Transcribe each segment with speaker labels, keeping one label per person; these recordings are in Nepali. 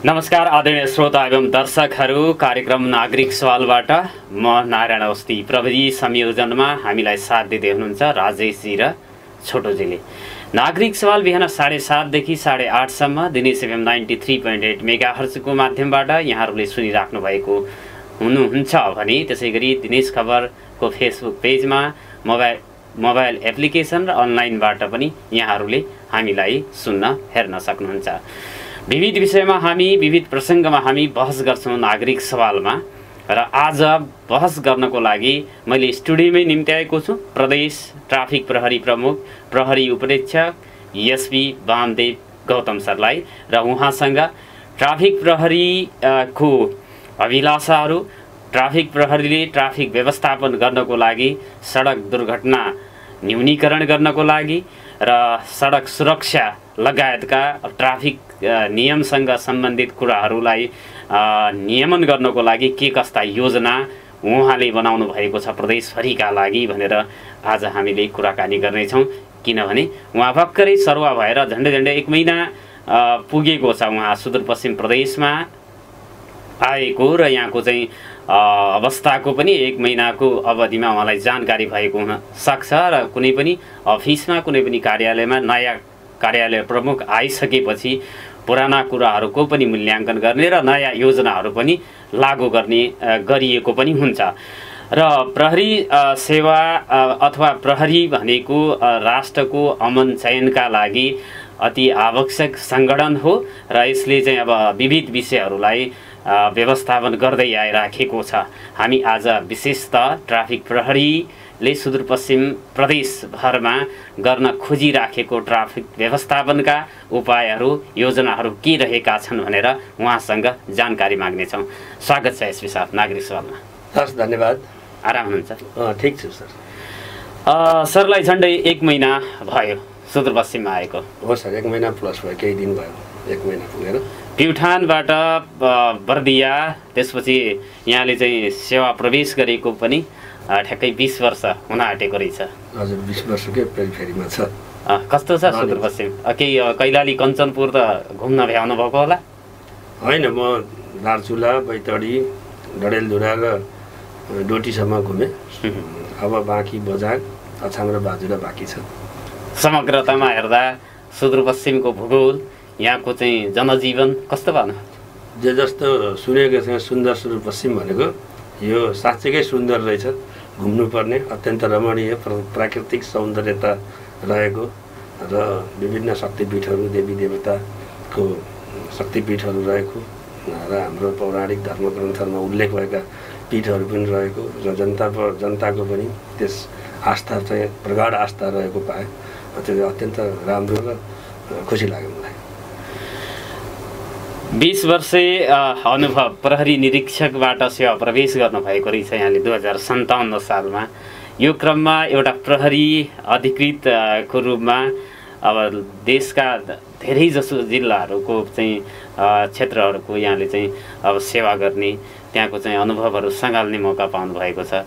Speaker 1: नमस्कार आदरणीय श्रोता एवं दर्शकहरू, कार्यक्रम नागरिक सवालबाट म नारायण अवस्थी, प्रविधि संयोजनमा हामीलाई साथ दिँदै हुनुहुन्छ राजेशजी र छोटोजीले। नागरिक सवाल बिहान 7:30 देखि 8:30 सम्म दिनेश एफएम 93.8 मेगाहर्जको माध्यमबाट यहाँहरूले सुनिराख्नु भएको हुनुहुन्छ भने त्यसैगरी दिनेश खबरको फेसबुक पेजमा मोबाइल एप्लिकेसन र अनलाइनबाट पनि यहाँहरूले हामीलाई सुन्न हेर्न सक्नुहुन्छ। विविध विषयमा हामी विविध प्रसङ्गमा हामी बहस गर्छौँ नागरिक सवालमा, र आज बहस गर्नको लागि मैले स्टुडियोमै निम्त्याएको छु प्रदेश ट्राफिक प्रहरी प्रमुख प्रहरी उपरीक्षक एसपी वामदेव गौतम सरलाई, र उहाँसँग ट्राफिक प्रहरीको अभिलाषाहरू, ट्राफिक प्रहरीले ट्राफिक व्यवस्थापन गर्नको लागि, सडक दुर्घटना न्यूनीकरण गर्नको लागि र सडक सुरक्षा लगायतका ट्राफिक नियमसँग सम्बन्धित कुराहरूलाई नियमन गर्नको लागि के कस्ता योजना उहाँले बनाउनु भएको छ प्रदेशभरिका लागि भनेर आज हामीले कुराकानी गर्नेछौँ। किनभने उहाँ भर्खरै सरुवा भएर झन्डै 1 महिना पुगेको छ। उहाँ सुदूरपश्चिम प्रदेशमा आएको र यहाँको चाहिँ अवस्थाको पनि 1 महिनाको अवधिमा उहाँलाई जानकारी भएको हुन सक्छ, र कुनै पनि अफिसमा कुनै पनि कार्यालयमा नयाँ कार्यालय प्रमुख आइसकेपछि पुराना कुराहरूको पनि मूल्याङ्कन गर्ने र नयाँ योजनाहरू पनि लागू गर्ने गरिएको पनि हुन्छ। र प्रहरी सेवा अथवा प्रहरी भनेको राष्ट्रको अमन चयनका लागि अति आवश्यक सङ्गठन हो, र यसले चाहिँ अब विविध विषयहरूलाई व्यवस्थापन गर्दै आइराखेको छ। हामी आज विशेषतः ट्राफिक प्रहरीले सुदूरपश्चिम प्रदेशभरमा गर्न खोजिराखेको ट्राफिक व्यवस्थापनका उपायहरू, योजनाहरू के रहेका छन् भनेर उहाँसँग जानकारी माग्नेछौँ। स्वागत छ एसपी साहब नागरिक सवालमा।
Speaker 2: हस्, धन्यवाद।
Speaker 1: आराम हुनुहुन्छ?
Speaker 2: ठिक छु सर।
Speaker 1: सरलाई झन्डै 1 महिना भयो सुदूरपश्चिममा आएको?
Speaker 2: हो सर, 1 महिना प्लस भयो, केही दिन भयो, 1 महिना पुगेर।
Speaker 1: प्युठानबाट बर्दिया, त्यसपछि यहाँले चाहिँ सेवा प्रवेश गरेको पनि ठ्याक्कै 20 वर्ष हुन आँटेको रहेछ।
Speaker 2: हजुर, 20 वर्षकै फेरिमा छ।
Speaker 1: कस्तो छ सुदूरपश्चिम? केही कैलाली कञ्चनपुर त घुम्न भ्याउनु भएको होला?
Speaker 2: होइन, म दार्चुला, बैतडी, डडेलधुरा र डोटीसम्म घुमेँ। अब बाँकी बजार, अछाम र बाजुरा बाँकी छ।
Speaker 1: समग्रतामा हेर्दा सुदूरपश्चिमको भूगोल, यहाँको चाहिँ जनजीवन कस्तो भएन?
Speaker 2: जे जस्तो सुनेको छ सुन्दर सुदूरपश्चिम भनेको यो साँच्चैकै सुन्दर रहेछ। घुम्नुपर्ने अत्यन्त रमणीय प्राकृतिक सौन्दर्यता रहेको र विभिन्न शक्तिपीठहरू, देवी देवताको शक्तिपीठहरू रहेको र हाम्रो पौराणिक धर्मग्रन्थहरूमा उल्लेख भएका पीठहरू पनि रहेको र जनताको पनि त्यस आस्था चाहिँ प्रगाढ आस्था रहेको पाएँ। त्यो अत्यन्त राम्रो र खुसी लाग्यो मलाई।
Speaker 1: 20 वर्षे अनुभव प्रहरी निरीक्षकबाट सेवा प्रवेश गर्नुभएको रहेछ यहाँले 2057 सालमा। यो क्रममा एउटा प्रहरी अधिकृतको रूपमा अब देशका धेरै जसो जिल्लाहरूको चाहिँ क्षेत्रहरूको यहाँले चाहिँ अब सेवा गर्ने, त्यहाँको चाहिँ अनुभवहरू सँगाल्ने मौका पाउनु भएको छ।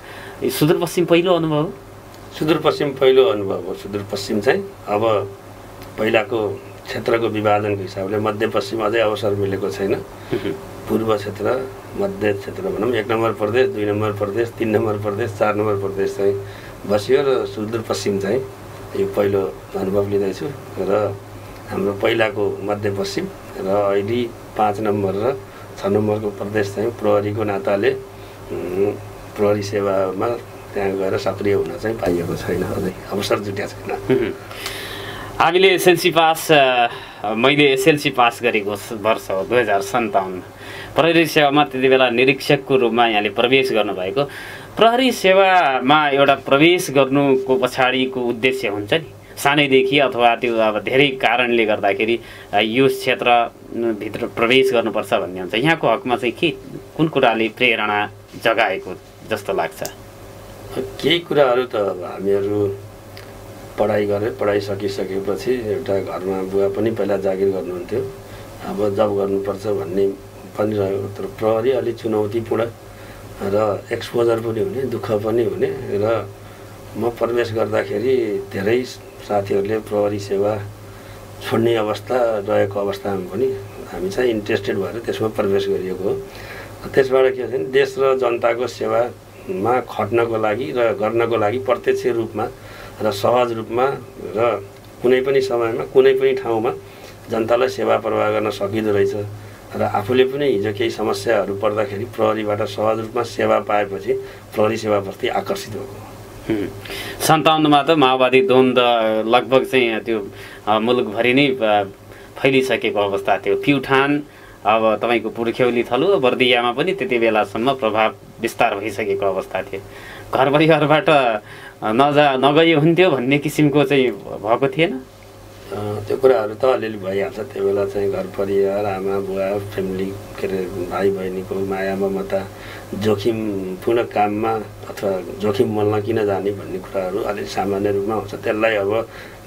Speaker 1: सुदूरपश्चिम पहिलो अनुभव हो?
Speaker 2: सुदूरपश्चिम पहिलो अनुभव हो। सुदूरपश्चिम चाहिँ अब पहिलाको क्षेत्रको विभाजनको हिसाबले मध्यपश्चिम अझै अवसर मिलेको छैन। पूर्व क्षेत्र, मध्य क्षेत्र भनौँ, 1 नम्बर प्रदेश, 2 नम्बर प्रदेश, 3 नम्बर प्रदेश, 4 नम्बर प्रदेश चाहिँ बस्यो, र सुदूरपश्चिम चाहिँ यो पहिलो अनुभव लिँदैछु। र हाम्रो पहिलाको मध्यपश्चिम र अहिले 5 नम्बर र 6 नम्बरको प्रदेश चाहिँ प्रहरीको नाताले प्रहरी सेवामा त्यहाँ गएर सक्रिय हुन चाहिँ पाइएको छैन, अझै अवसर जुटेको छैन।
Speaker 1: हामीले एसएलसी पास, मैले एसएलसी पास गरेको वर्ष हो 2057। प्रहरी सेवामा त्यति बेला निरीक्षकको रूपमा यहाँले प्रवेश गर्नुभएको। प्रहरी सेवामा एउटा प्रवेश गर्नुको पछाडिको उद्देश्य हुन्छ नि, सानैदेखि अथवा त्यो अब धेरै कारणले गर्दाखेरि यो क्षेत्रभित्र प्रवेश गर्नुपर्छ भन्ने हुन्छ। यहाँको हकमा चाहिँ के, कुन कुराले प्रेरणा जगाएको जस्तो लाग्छ?
Speaker 2: केही कुराहरू त हामीहरू पढाइ गरेँ, पढाइ सकिसकेपछि एउटा घरमा बुवा पनि पहिला जागिर गर्नुहुन्थ्यो, अब जब गर्नुपर्छ भन्ने पनि रह्यो। तर प्रहरी अलिक चुनौतीपूर्ण र एक्सपोजर पनि हुने, दुःख पनि हुने, र म प्रवेश गर्दाखेरि धेरै साथीहरूले प्रहरी सेवा छोड्ने अवस्था रहेको अवस्थामा पनि हामी चाहिँ इन्ट्रेस्टेड भएर त्यसमा प्रवेश गरिएको हो। त्यसबाट के हुन्छ भने देश र जनताको सेवामा खट्नको लागि र गर्नको लागि प्रत्यक्ष रूपमा र सहज रूपमा र कुनै पनि समयमा कुनै पनि ठाउँमा जनतालाई सेवा प्रवाह गर्न सकिँदो रहेछ र आफूले पनि हिजो केही समस्याहरू पर्दाखेरि प्रहरीबाट सहज रूपमा सेवा पाएपछि प्रहरी सेवाप्रति आकर्षित भएको।
Speaker 1: 57मा त माओवादी द्वन्द्व लगभग चाहिँ त्यो मुलुकभरि नै फैलिसकेको अवस्था थियो। प्युठान अब तपाईँको पुर्ख्यौली थलो बर्दियामा पनि त्यति बेलासम्म प्रभाव विस्तार भइसकेको अवस्था थियो। घर परिवारबाट नगए हुन्थ्यो भन्ने किसिमको चाहिँ भएको थिएन।
Speaker 2: त्यो कुराहरू त अलिअलि भइहाल्छ। त्यो बेला चाहिँ घर परिवार आमा बुवा फ्यामिली के अरे भाइ बहिनीको माया ममता जोखिमपूर्ण काममा अथवा जोखिम मोल्न किन जाने भन्ने कुराहरू अलिक सामान्य रूपमा हुन्छ। त्यसलाई अब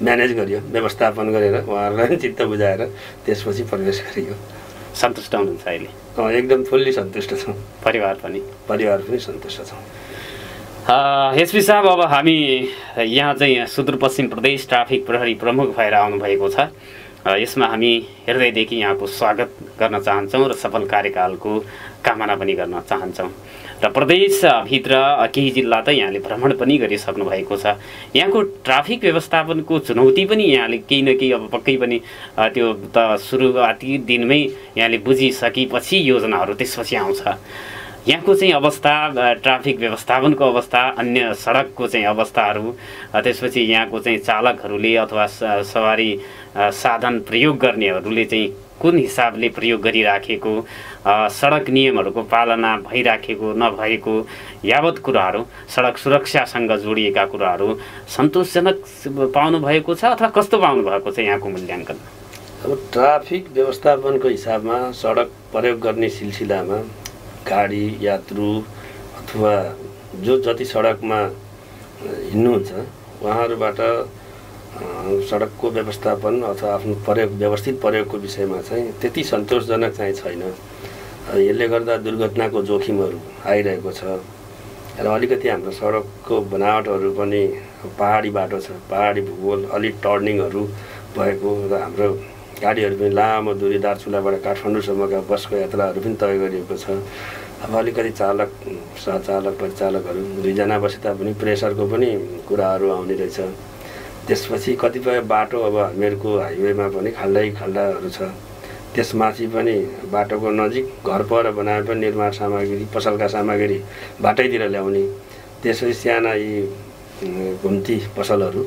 Speaker 2: म्यानेज गरियो, व्यवस्थापन गरेर उहाँहरूलाई चित्त बुझाएर त्यसपछि प्रवेश गरियो।
Speaker 1: सन्तुष्ट हुनुहुन्छ अहिले?
Speaker 2: एकदम फुल्ली सन्तुष्ट छौँ।
Speaker 1: परिवार पनि
Speaker 2: सन्तुष्ट छौँ।
Speaker 1: एसपी साहब, अब हामी यहाँ चाहिँ सुदूरपश्चिम प्रदेश ट्राफिक प्रहरी प्रमुख भएर आउनुभएको छ। यसमा हामी हृदयदेखि यहाँको स्वागत गर्न चाहन्छौँ र सफल कार्यकालको कामना पनि गर्न चाहन्छौँ। र प्रदेशभित्र केही जिल्ला त यहाँले भ्रमण पनि गरिसक्नु भएको छ। यहाँको ट्राफिक व्यवस्थापनको चुनौती पनि यहाँले केही न केही अब पक्कै पनि त्यो त सुरुवाती दिनमै यहाँले बुझिसकेपछि योजनाहरू त्यसपछि आउँछ। यहाँको चाहिँ अवस्था, ट्राफिक व्यवस्थापनको अवस्था, अन्य सडकको चाहिँ अवस्थाहरू, त्यसपछि यहाँको चाहिँ चालकहरूले अथवा सवारी साधन प्रयोग गर्नेहरूले चाहिँ कुन हिसाबले प्रयोग गरिराखेको, सडक नियमहरूको पालना भइराखेको नभएको यावत कुराहरू, सडक सुरक्षासँग जोडिएका कुराहरू सन्तोषजनक पाउनु भएको छ अथवा कस्तो पाउनु भएको छ यहाँको मूल्याङ्कन?
Speaker 2: अब ट्राफिक व्यवस्थापनको हिसाबमा सडक प्रयोग गर्ने सिलसिलामा गाडी यात्रु अथवा जो जति सडकमा हिँड्नुहुन्छ उहाँहरूबाट सडकको व्यवस्थापन अथवा आफ्नो व्यवस्थित प्रयोगको विषयमा चाहिँ त्यति सन्तोषजनक चाहिँ छैन। यसले गर्दा दुर्घटनाको जोखिमहरू आइरहेको छ र अलिकति हाम्रो सडकको बनावटहरू पनि पहाडी बाटो छ, पहाडी भूगोल, अलिक टर्निङहरू भएको र हाम्रो गाडीहरू पनि लामो दूरी दार्चुलाबाट काठमाडौँसम्मका बसको यात्राहरू पनि तय गरिएको छ। अब अलिकति चालक सहचालक परिचालकहरू दुईजना बसे तापनि प्रेसरको पनि कुराहरू आउने रहेछ। त्यसपछि कतिपय बाटो अब हामीहरूको हाइवेमा पनि खाल्डाहरू छ, त्यसमाथि पनि बाटोको नजिक घर पर बनाए पनि निर्माण सामग्री पसलका सामग्री बाटैतिर ल्याउने, त्यसपछि साना यी घुम्ती पसलहरू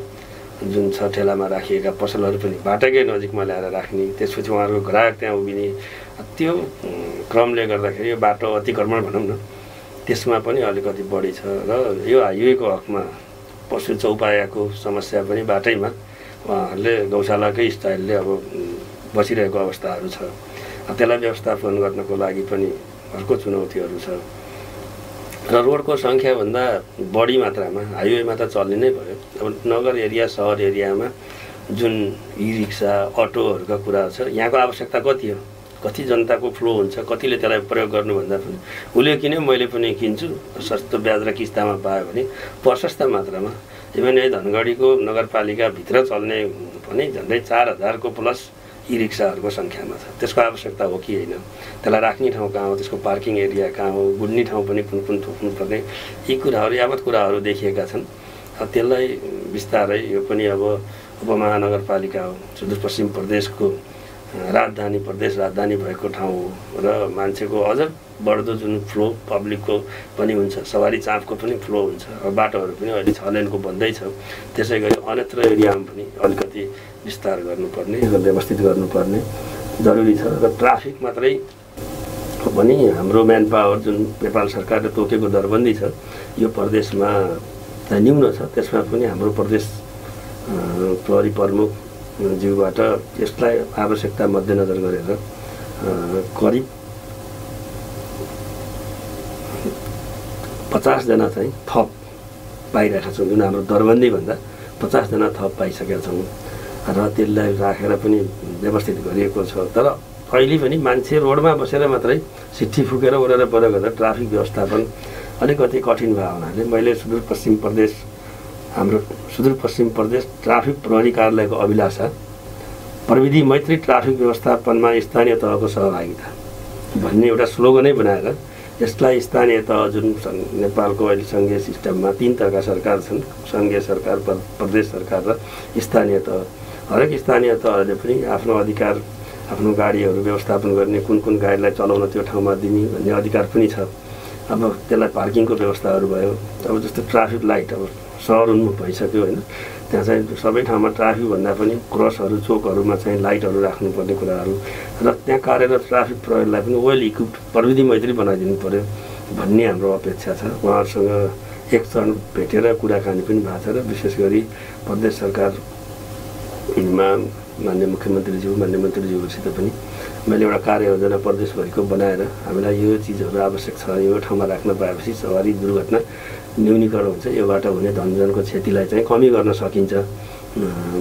Speaker 2: जुन छ ठेलामा राखिएका पसलहरू पनि बाटोकै नजिकमा ल्याएर राख्ने, त्यसपछि उहाँहरूको ग्राहक त्यहाँ उभिने, त्यो क्रमले गर्दाखेरि यो बाटो अतिक्रमण भनौँ न त्यसमा पनि अलिकति बढी छ र यो हाइवेको हकमा पशु चौपायाको समस्या पनि बाटैमा उहाँहरूले गौशालाकै स्टाइलले अब बसिरहेको अवस्थाहरू छ। त्यसलाई व्यवस्थापन गर्नको लागि पनि अर्को चुनौतीहरू छ र रोडको सङ्ख्याभन्दा बढी मात्रामा हाइवेमा त चल्ने नै भयो। अब नगर एरिया सहर एरियामा जुन ई रिक्सा अटोहरूका कुरा छ, यहाँको आवश्यकता कति हो, कति जनताको फ्लो हुन्छ, कतिले त्यसलाई प्रयोग गर्नुभन्दा पनि उसले किन्यो मैले पनि किन्छु, सस्तो ब्याज र किस्तामा पायो भने प्रशस्त मात्रामा इभन यही धनगढीको नगरपालिकाभित्र चल्ने पनि झन्डै 4000 को प्लस ई रिक्साहरूको सङ्ख्यामा छ। त्यसको आवश्यकता हो कि होइन, त्यसलाई राख्ने ठाउँ कहाँ हो, त्यसको पार्किङ एरिया कहाँ हो, गुड्ने ठाउँ पनि कुन कुन थोक्नुपर्ने, यी कुराहरू यावत कुराहरू देखिएका छन्। त्यसलाई बिस्तारै यो पनि अब उपमहानगरपालिका हो, सुदूरपश्चिम प्रदेशको प्रदेश राजधानी भएको ठाउँ हो र मान्छेको अझ बढ्दो जुन फ्लो पब्लिकको पनि हुन्छ, सवारी चापको पनि फ्लो हुन्छ। अब बाटोहरू पनि अहिले 6 लेनको बन्दैछ, त्यसै गरी अन्यत्र एरियामा पनि अलिकति विस्तार गर्नुपर्ने र व्यवस्थित गर्नुपर्ने जरुरी छ। र ट्राफिक मात्रै पनि हाम्रो म्यान पावर जुन नेपाल सरकारले तोकेको दरबन्दी छ यो प्रदेशमा न्यून छ, त्यसमा पनि हाम्रो प्रदेश प्रहरी प्रमुख ज्यूबाट यसलाई आवश्यकता मध्यनजर गरेर करिब 50 जना चाहिँ थप पाइरहेका छौँ, जुन हाम्रो दरबन्दीभन्दा 50 जना थप पाइसकेका छौँ र त्यसलाई राखेर पनि व्यवस्थित गरिएको छ। तर अहिले पनि मान्छे रोडमा बसेर मात्रै सिट्ठी फुकेर ओरेर परेर गर्दा ट्राफिक व्यवस्थापन अलिकति कठिन भयो हुनाले मैले हाम्रो सुदूरपश्चिम प्रदेश ट्राफिक प्रहरी कार्यालयको अभिलाषा प्रविधि मैत्री ट्राफिक व्यवस्थापनमा स्थानीय तहको सहभागिता भन्ने एउटा स्लोगनै बनाएर यसलाई स्थानीय तह जुन नेपालको अहिले सङ्घीय सिस्टममा 3 तहका सरकार छन्, सङ्घीय सरकार, प्रदेश सरकार र स्थानीय तह। हरेक स्थानीय तहले पनि आफ्नो अधिकार, आफ्नो गाडीहरू व्यवस्थापन गर्ने, कुन कुन गाडीलाई चलाउन त्यो ठाउँमा दिने भन्ने अधिकार पनि छ। अब त्यसलाई पार्किङको व्यवस्थाहरू भयो। अब जस्तो ट्राफिक लाइट अब सहर उन्मुख भइसक्यो होइन, त्यहाँ चाहिँ सबै ठाउँमा ट्राफिक भन्दा पनि क्रसहरू, चोकहरूमा चाहिँ लाइटहरू राख्नुपर्ने कुराहरू र त्यहाँ कार्यरत ट्राफिक प्रहरीलाई पनि वेल इक्विप्ड प्रविधि मैत्री बनाइदिनु पर्यो भन्ने हाम्रो अपेक्षा छ। उहाँहरूसँग एक चरण भेटेर कुराकानी पनि भएको छ र विशेष गरी प्रदेश सरकारमा माननीय मुख्यमन्त्रीज्यू, माननीय मन्त्रीज्यूहरूसित पनि मैले एउटा कार्ययोजना प्रदेशभरिको बनाएर हामीलाई यो चिजहरू आवश्यक छ, यो ठाउँमा राख्न पाएपछि सवारी दुर्घटना न्यूनीकरण हुन्छ, योबाट हुने धनजनको क्षतिलाई चाहिँ कमी गर्न सकिन्छ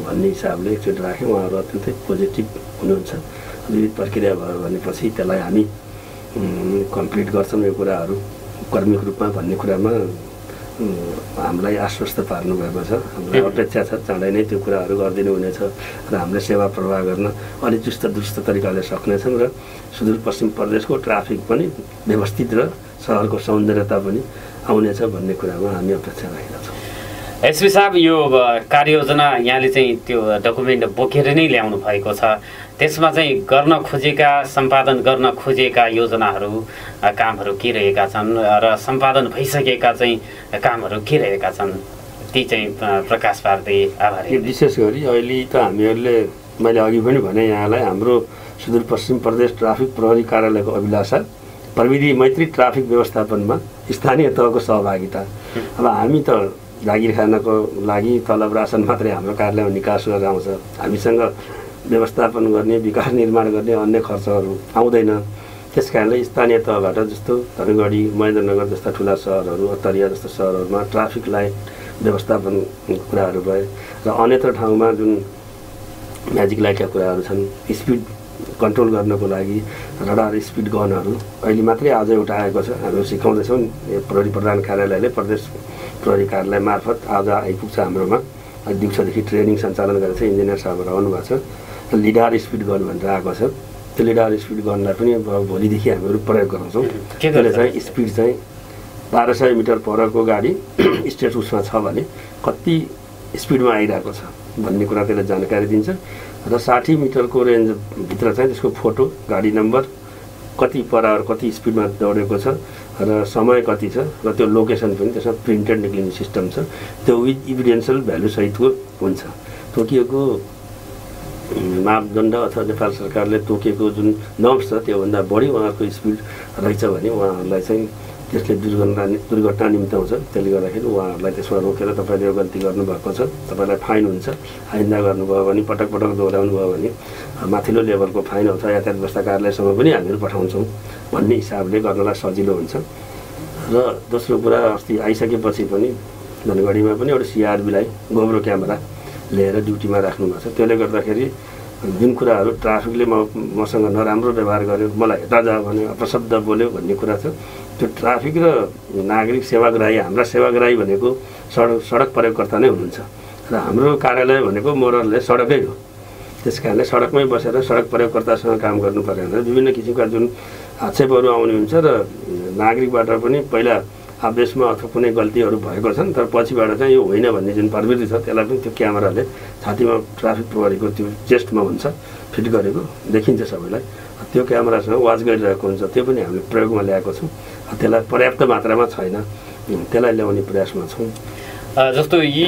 Speaker 2: भन्ने हिसाबले एकचोटि राखेँ। उहाँहरू अत्यन्तै पोजिटिभ हुनुहुन्छ। विविध प्रक्रिया भयो भनेपछि त्यसलाई हामी कम्प्लिट गर्छौँ यो कुराहरू कर्मिक रूपमा भन्ने कुरामा हामीलाई आश्वस्त पार्नु भएको छ। हामीलाई अपेक्षा छ चाँडै नै त्यो कुराहरू गरिदिनु हुनेछ र हामीले सेवा प्रवाह गर्न अलिक चुस्त दुरुस्त तरिकाले सक्नेछौँ र सुदूरपश्चिम प्रदेशको ट्राफिक पनि व्यवस्थित र सहरको सौन्दर्यता पनि आउनेछ भन्ने कुरामा हामी अपेक्षा राखेका छौँ।
Speaker 1: एसपी साहब, यो कार्ययोजना यहाँले चाहिँ त्यो डकुमेन्ट बोकेर नै ल्याउनु भएको छ, त्यसमा चाहिँ गर्न खोजेका, सम्पादन गर्न खोजेका योजनाहरू, कामहरू के रहेका छन् र सम्पादन भइसकेका चाहिँ कामहरू के रहेका छन्, ती चाहिँ प्रकाश पार्दै आभारी।
Speaker 2: विशेष गरी अहिले त हामीहरूले, मैले अघि पनि भने यहाँलाई, हाम्रो सुदूरपश्चिम प्रदेश ट्राफिक प्रहरी कार्यालयको अभिलाषा प्रविधि मैत्री ट्राफिक व्यवस्थापनमा स्थानीय तहको सहभागिता। अब हामी त जागिर खानको लागि तलब रासन मात्रै हाम्रो कार्यालयमा निकास गरेर आउँछ, हामीसँग व्यवस्थापन गर्ने, विकास निर्माण गर्ने अन्य खर्चहरू आउँदैन। त्यस कारणले स्थानीय तहबाट जस्तो धनगढी, महेन्द्रनगर जस्ता ठुला सहरहरू, अत्तरिया जस्ता सहरहरूमा ट्राफिक लाइट व्यवस्थापन कुराहरू भए र अन्यत्र ठाउँमा जुन म्याजिक लाइटका कुराहरू छन्, स्पिड कन्ट्रोल गर्नको लागि रडार स्पिड गनहरू अहिले मात्रै आज एउटा आएको छ, हामी सिकाउँदैछौँ। प्रहरी प्रधान कार्यालयले प्रदेश प्रहरी कार्यालय मार्फत आज आइपुग्छ हाम्रोमा। दिउँसोदेखि ट्रेनिङ सञ्चालन गरेको छ, इन्जिनियर साहबहरू आउनुभएको छ। लिडार स्पिड गन भनेर आएको छ, त्यो लिडार स्पिड गनलाई पनि भोलिदेखि हामीहरू प्रयोग गराउँछौँ। त्यसले चाहिँ स्पिड चाहिँ 1200 मिटर परको गाडी स्टेट उसमा छ भने कति स्पिडमा आइरहेको छ भन्ने कुरा त्यसले जानकारी दिन्छ र 60 मिटरको रेन्जभित्र चाहिँ त्यसको फोटो, गाडी नम्बर, कति पर आवर कति स्पिडमा दौडेको छ र समय कति छ र त्यो लोकेसन पनि त्यसमा प्रिन्टेड निक्लिने सिस्टम छ। त्यो विथ इभिडेन्सियल भ्यालु सहितको हुन्छ। तोकिएको मापदण्ड अथवा नेपाल सरकारले तोकेको जुन नर्म्स छ त्योभन्दा बढी उहाँहरूको स्पिड रहेछ भने उहाँहरूलाई चाहिँ त्यसले दुर्घटना निम्त्याउँछ। त्यसले गर्दाखेरि उहाँहरूलाई त्यसमा रोकेर तपाईँले यो गल्ती गर्नुभएको छ, तपाईँलाई फाइन हुन्छ, आइन्दा गर्नुभयो भने, पटक पटक दोहोऱ्याउनु भयो भने माथिल्लो लेभलको फाइन अथवा यातायात व्यवस्था कार्यालयसम्म पनि हामीहरू पठाउँछौँ भन्ने हिसाबले गर्नलाई सजिलो हुन्छ। र दोस्रो कुरा, अस्ति आइसकेपछि पनि धनगढीमा पनि एउटा सिआरबीलाई गोब्रो क्यामेरा लिएर ड्युटीमा राख्नुभएको छ। त्यसले गर्दाखेरि जुन कुराहरू ट्राफिकले मसँग नराम्रो व्यवहार गर्यो, मलाई हेर्दा जा भन्यो, अपशब्द बोल्यो भन्ने कुरा छ, त्यो ट्राफिक र नागरिक सेवाग्राही, हाम्रा सेवाग्राही भनेको सडक प्रयोगकर्ता नै हुनुहुन्छ र हाम्रो कार्यालय भनेको मोरलले सडकै हो। त्यस कारणले सडकमै बसेर सडक प्रयोगकर्तासँग काम गर्नु पर्यो भनेर विभिन्न किसिमका जुन आक्षेपहरू आउने हुन्छ र नागरिकबाट पनि पहिला आवेशमा अथवा कुनै गल्तीहरू भएको छन् तर पछिबाट चाहिँ यो होइन भन्ने जुन प्रवृत्ति छ त्यसलाई पनि त्यो क्यामेराले छातीमा ट्राफिक प्रहरीको त्यो चेस्टमा हुन्छ फिट गरेको देखिन्छ सबैलाई। त्यो क्यामेरासँग वाच गरिरहेको हुन्छ, त्यो पनि हामीले प्रयोगमा ल्याएको छौँ। त्यसलाई पर्याप्त मात्रामा छैन, त्यसलाई ल्याउने प्रयासमा छौँ।
Speaker 1: जस्तो यी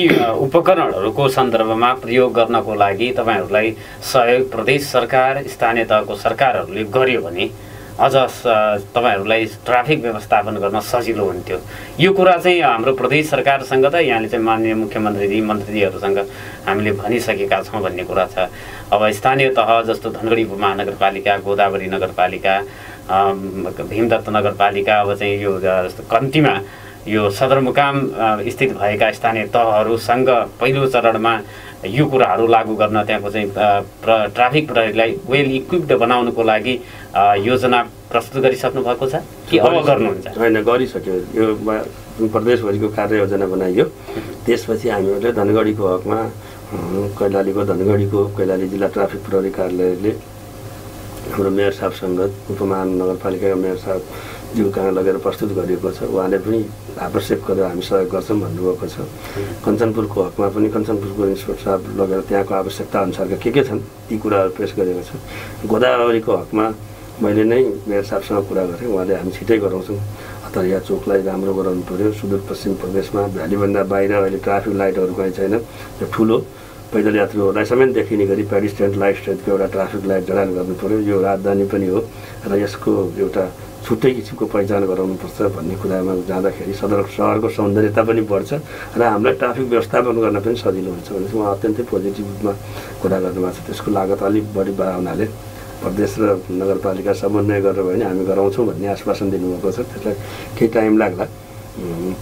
Speaker 1: उपकरणहरूको सन्दर्भमा प्रयोग गर्नको लागि तपाईँहरूलाई सहयोग प्रदेश सरकार, स्थानीय तहको सरकारहरूले गर्यो भने अझ तपाईँहरूलाई ट्राफिक व्यवस्थापन गर्न सजिलो हुन्थ्यो। यो कुरा चाहिँ हाम्रो प्रदेश सरकारसँग त यहाँले चाहिँ माननीय मुख्यमन्त्रीजी, मन्त्रीजीहरूसँग हामीले भनिसकेका छौँ भन्ने कुरा छ। अब स्थानीय तह जस्तो धनगढी महानगरपालिका, गोदावरी नगरपालिका, भीमदत्त नगरपालिका, अब चाहिँ यो जस्तो कम्तीमा यो सदरमुकाम स्थित भएका स्थानीय तहहरूसँग पहिलो चरणमा यो कुराहरू लागू गर्न त्यहाँको चाहिँ ट्राफिक प्रहरीलाई वेल इक्विप्ड बनाउनुको लागि योजना प्रस्तुत गरिसक्नु भएको छ कि अब गर्नुहुन्छ?
Speaker 2: होइन, गरिसक्यो। यो प्रदेशभरिको कार्ययोजना बनाइयो। त्यसपछि हामीहरूले धनगढीको हकमा कैलालीको धनगढीको कैलाली जिल्ला ट्राफिक प्रहरी कार्यालयले हाम्रो मेयर साहबसँग उपमहानगरपालिकाका मेयर साहबज्यू कहाँ लगेर प्रस्तुत गरिएको छ। उहाँले पनि आवश्यक गरेर हामी सहयोग गर्छौँ भन्नुभएको छ। कञ्चनपुरको हकमा पनि कञ्चनपुरको इन्सपेक्टर साहब लगेर त्यहाँको आवश्यकता अनुसारका के छन् ती कुराहरू पेश गरेको छ। गोदावरीको हकमा मैले नै मेयर साहबसँग कुरा गरेँ, उहाँले हामी छिटै गराउँछौँ। अतरिया चोकलाई राम्रो गराउनु पऱ्यो। सुदूरपश्चिम प्रदेशमा भ्यालीभन्दा बाहिर अहिले ट्राफिक लाइटहरू कहीँ छैन। त्यो ठुलो पैदल यात्रुहरूलाई समेत देखिने गरी पेडिस्ट्रियन लाइट स्टेटको एउटा ट्राफिक लाइट जडान गर्नु पऱ्यो। यो राजधानी पनि हो र यसको एउटा छुट्टै किसिमको पहिचान गराउनुपर्छ भन्ने कुरामा जाँदाखेरि सहरको सौन्दर्यता पनि बढ्छ र हामीलाई ट्राफिक व्यवस्थापन गर्न पनि सजिलो हुन्छ भने उहाँ अत्यन्तै पोजिटिभमा कुरा गर्नुभएको छ। त्यसको लागत अलिक बढी बढा हुनाले प्रदेश र नगरपालिका समन्वय गरेर भयो भने हामी गराउँछौँ भन्ने आश्वासन दिनुभएको छ। त्यसलाई केही टाइम लाग्ला।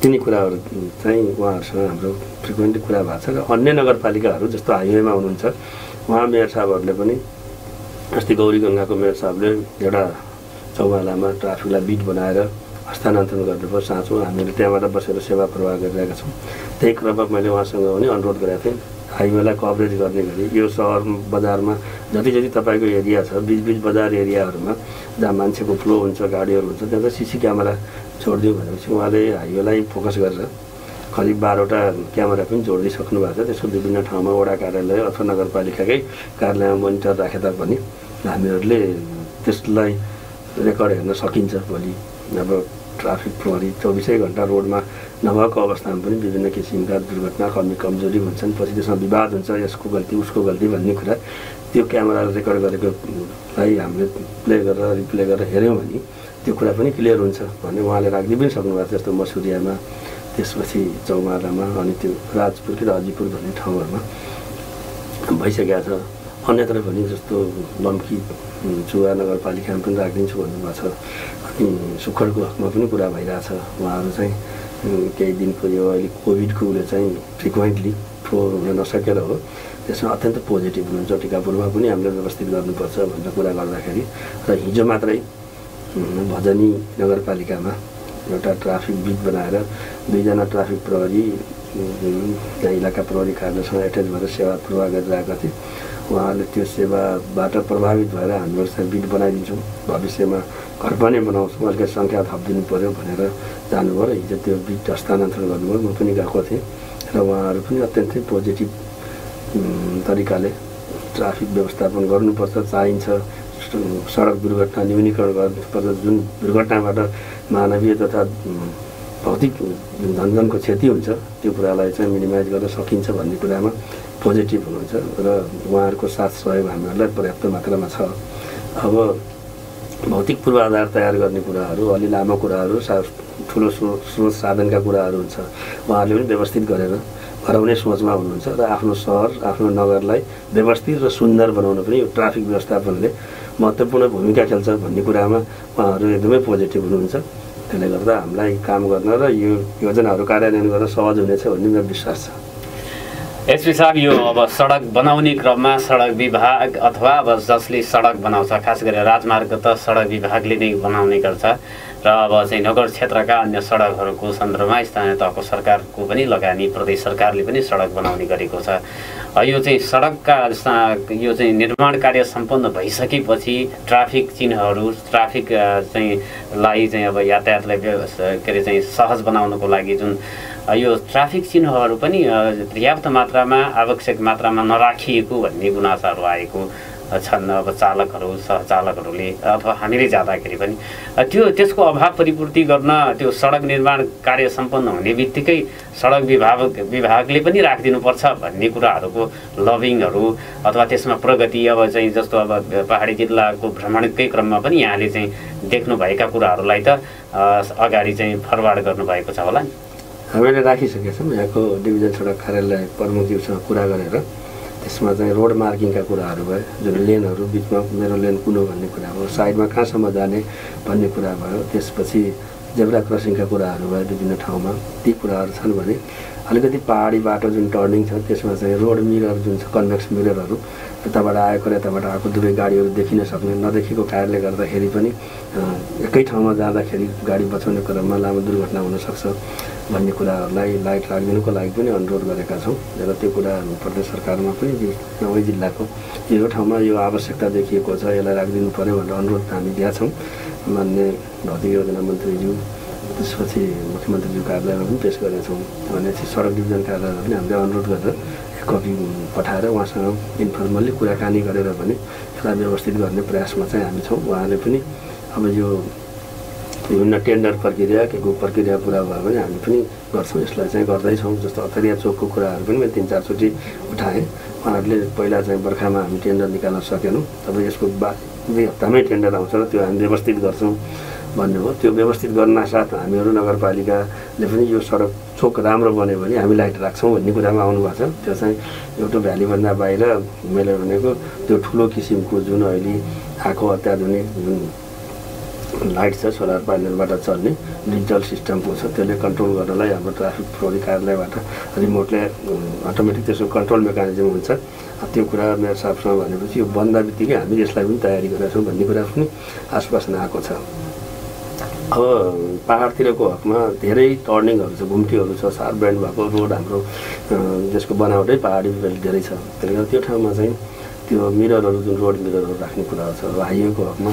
Speaker 2: तिनी कुराहरू चाहिँ उहाँहरूसँग हाम्रो फ्रिक्वेन्टली कुरा भएको छ र अन्य नगरपालिकाहरू जस्तो हाइवेमा हुनुहुन्छ उहाँ मेयर साहबहरूले पनि अस्ति गौरीगङ्गाको मेयर साहबले एउटा चौमालामा ट्राफिकलाई बिट बनाएर हस्तान्तरण गर्नुभयो। साँचो हामीले त्यहाँबाट बसेर सेवा प्रवाह गरिरहेका छौँ। त्यही क्रममा मैले उहाँसँग पनि अनुरोध गरेको थिएँ हाइवेलाई कभरेज गर्ने गरी यो सहर बजारमा जति जति तपाईँको एरिया छ बिच बजार एरियाहरूमा जहाँ मान्छेको फ्लो हुन्छ गाडीहरू हुन्छ त्यहाँ चाहिँ सिसी क्यामेरा जोडिदिउँ भनेपछि उहाँले हाइवेलाई फोकस गरेर करिब 12वटा क्यामेरा पनि जोडिदिइसक्नु भएको छ। त्यसको विभिन्न ठाउँमा वडा कार्यालय अथवा नगरपालिकाकै कार्यालयमा मोनिटर राखे तापनि हामीहरूले त्यसलाई रेकर्ड हेर्न सकिन्छ। भोलि अब ट्राफिक प्रहरी 24 घन्टा रोडमा नभएको अवस्थामा पनि विभिन्न किसिमका दुर्घटना कमजोरी हुन्छन्। पछि त्यसमा विवाद हुन्छ, यसको गल्ती उसको गल्ती भन्ने कुरा त्यो क्यामेराले रेकर्ड गरेकोलाई हामीले प्ले गरेर रिप्ले गरेर हेऱ्यौँ भने त्यो कुरा पनि क्लियर हुन्छ भन्ने उहाँले राख्दै पनि सक्नुभएको छ। जस्तो मसुरियामा, त्यसपछि चौमालामा, अनि त्यो राजपुर कि राजीपुर भन्ने ठाउँहरूमा भइसकेको छ। अन्यत्र पनि जस्तो लम्की चुवा नगरपालिकामा पनि राखिदिन्छु भन्नुभएको छ। अनि सुखडको हकमा पनि कुरा भइरहेछ। उहाँहरू चाहिँ केही दिनको यो अहिले कोभिडको उसले चाहिँ फ्रिक्वेन्टली फ्लो हुन नसकेर हो, त्यसमा अत्यन्त पोजिटिभ हुनुहुन्छ। टिकापुरमा पनि हामीले व्यवस्थित गर्नुपर्छ भनेर कुरा गर्दाखेरि र हिजो मात्रै भजनी नगरपालिकामा एउटा ट्राफिक बिट बनाएर 2जना ट्राफिक प्रहरी त्यहाँ इलाका प्रहरी कार्यालयसँग एट्याच भएर सेवा प्रवाह गरिरहेका थिए। उहाँहरूले त्यो सेवाबाट प्रभावित भएर हामीहरू चाहिँ बिट बनाइदिन्छौँ, भविष्यमा घर पनि बनाउँछौँ, अलिकति सङ्ख्या थपिदिनु पऱ्यो भनेर जानुभयो र हिजो त्यो बिट हस्तान्तरण गर्नुभयो। म पनि गएको थिएँ र उहाँहरू पनि अत्यन्तै पोजिटिभ तरिकाले ट्राफिक व्यवस्थापन गर्नुपर्छ, चाहिन्छ, सडक दुर्घटना न्यूनीकरण गर्नुपर्छ। जुन दुर्घटनाबाट मानवीय तथा भौतिक धनजनको क्षति हुन्छ त्यो कुरालाई चाहिँ मिनिमाइज गर्न सकिन्छ भन्ने कुरामा पोजिटिभ हुनुहुन्छ र उहाँहरूको साथ सहयोग हामीहरूलाई पर्याप्त मात्रामा छ। अब भौतिक पूर्वाधार तयार गर्ने कुराहरू, अलि लामो कुराहरू, ठुलो स्रोत साधनका कुराहरू हुन्छ, उहाँहरूले पनि व्यवस्थित गरेर गराउने सोचमा हुनुहुन्छ र आफ्नो सहर आफ्नो नगरलाई व्यवस्थित र सुन्दर बनाउन पनि यो ट्राफिक व्यवस्थापनले महत्त्वपूर्ण भूमिका खेल्छ भन्ने कुरामा उहाँहरू एकदमै पोजिटिभ हुनुहुन्छ। त्यसले गर्दा हामीलाई काम गर्न र यो योजनाहरू कार्यान्वयन गर्न सहज हुनेछ भन्ने मेरो विश्वास छ।
Speaker 1: एसपी साहब, यो अब सडक बनाउने क्रममा सडक विभाग अथवा अब जसले सडक बनाउँछ, खास गरेर राजमार्ग त सडक विभागले नै बनाउने गर्छ र अब चाहिँ नगर क्षेत्रका अन्य सडकहरूको सन्दर्भमा स्थानीय तहको सरकारको पनि लगानी, प्रदेश सरकारले पनि सडक बनाउने गरेको छ। यो चाहिँ सडकका यो चाहिँ निर्माण कार्य सम्पन्न भइसकेपछि ट्राफिक चिन्हहरू, ट्राफिक चाहिँलाई चाहिँ अब यातायातलाई के अरे चाहिँ सहज बनाउनको लागि जुन यो ट्राफिक चिन्हहरू पनि पर्याप्त मात्रामा आवश्यक मात्रामा नराखिएको भन्ने गुनासाहरू आएको छन्। अब चालकहरू, सहचालकहरूले अथवा हामीले जाँदाखेरि पनि त्यसको अभाव परिपूर्ति गर्न त्यो सडक निर्माण कार्य सम्पन्न हुने बित्तिकै सडक विभागले पनि राखिदिनुपर्छ भन्ने कुराहरूको लबिङहरू अथवा त्यसमा प्रगति अब चाहिँ जस्तो अब पहाडी जिल्लाको भ्रमणकै क्रममा पनि यहाँले चाहिँ देख्नुभएका कुराहरूलाई त अगाडि चाहिँ फरवार्ड गर्नुभएको छ होला नि?
Speaker 2: हामीले राखिसकेका छौँ। यहाँको डिभिजन सडक कार्यालय प्रमुखज्यूसँग कुरा गरेर त्यसमा चाहिँ रोड मार्किङका कुराहरू भयो, जुन लेनहरू बिचमा मेरो लेन कुन हो भन्ने कुरा भयो, साइडमा कहाँसम्म जाने भन्ने कुरा भयो, त्यसपछि जेब्रा क्रसिङका कुराहरू भयो विभिन्न ठाउँमा, ती कुराहरू छन् भने अलिकति पहाडी बाटो जुन टर्निङ छ त्यसमा चाहिँ रोड मिरर जुन छ कन्भेक्स मिररहरू यताबाट आएको र यताबाट आएको दुवै गाडीहरू देखिन सक्ने नदेखेको कारणले गर्दाखेरि पनि एकै ठाउँमा जाँदाखेरि गाडी बचाउने क्रममा लामो दुर्घटना हुनसक्छ भन्ने कुराहरूलाई लाइट राखिदिनुको लागि पनि अनुरोध गरेका छौँ र त्यो कुरा प्रदेश सरकारमा पनि नौै जिल्लाको यो ठाउँमा यो आवश्यकता देखिएको छ यसलाई राखिदिनु पऱ्यो भनेर अनुरोध हामी दिएका छौँ मान्य भौतिक योजना मन्त्रीज्यू त्यसपछि मुख्यमन्त्रीज्यू कार्यालयमा पनि पेश गरेका छौँ भनेपछि सडक डिभिजन कार्यालयमा पनि हामीले अनुरोध गरेर एक कपी पठाएर उहाँसँग इन्फर्मल्ली कुराकानी गरेर पनि यसलाई व्यवस्थित गर्ने प्रयासमा चाहिँ हामी छौँ। उहाँले पनि अब यो विभिन्न टेन्डर प्रक्रिया के को प्रक्रिया पुरा भयो भने हामी पनि गर्छौँ यसलाई चाहिँ गर्दैछौँ। जस्तो अतरिया चोकको कुराहरू पनि मैले 3-4 चोटि उठाएँ। उहाँहरूले पहिला चाहिँ बर्खामा हामी टेन्डर निकाल्न सकेनौँ, तब यसको दुई हप्तामै टेन्डर आउँछ र त्यो हामी व्यवस्थित गर्छौँ भन्ने हो। त्यो व्यवस्थित गर्नासाथ हामीहरू नगरपालिकाले पनि यो सडक चोक राम्रो बन्यो भने हामी लाइट राख्छौँ भन्ने कुरामा आउनुभएको छ। त्यो चाहिँ एउटा भ्यालीभन्दा बाहिर मैले भनेको त्यो ठुलो किसिमको जुन अहिले आएको अत्याधुनिक जुन लाइट छ सोलर प्यानलबाट चल्ने डिजिटल सिस्टमको छ, त्यसले कन्ट्रोल गर्नलाई हाम्रो ट्राफिक प्रहरी कार्यालयबाट रिमोटले अटोमेटिक त्यसको कन्ट्रोल मेकानिजम हुन्छ। त्यो कुरा मेयर साहबसँग भनेपछि यो बन्दा बित्तिकै हामी यसलाई पनि तयारी गरेका छौँ भन्ने कुरा पनि आश्वासन आएको छ। अब पहाडतिरको हकमा धेरै टर्निङहरू छ, घुम्तीहरू छ, सार्प बेन्ड भएको रोड हाम्रो त्यसको बनावटै पहाडी बेल्ट धेरै छ। त्यसले गर्दा त्यो ठाउँमा चाहिँ त्यो मिररहरू जुन रोड मिररहरू राख्ने कुरा छ। अब हाइवेको हकमा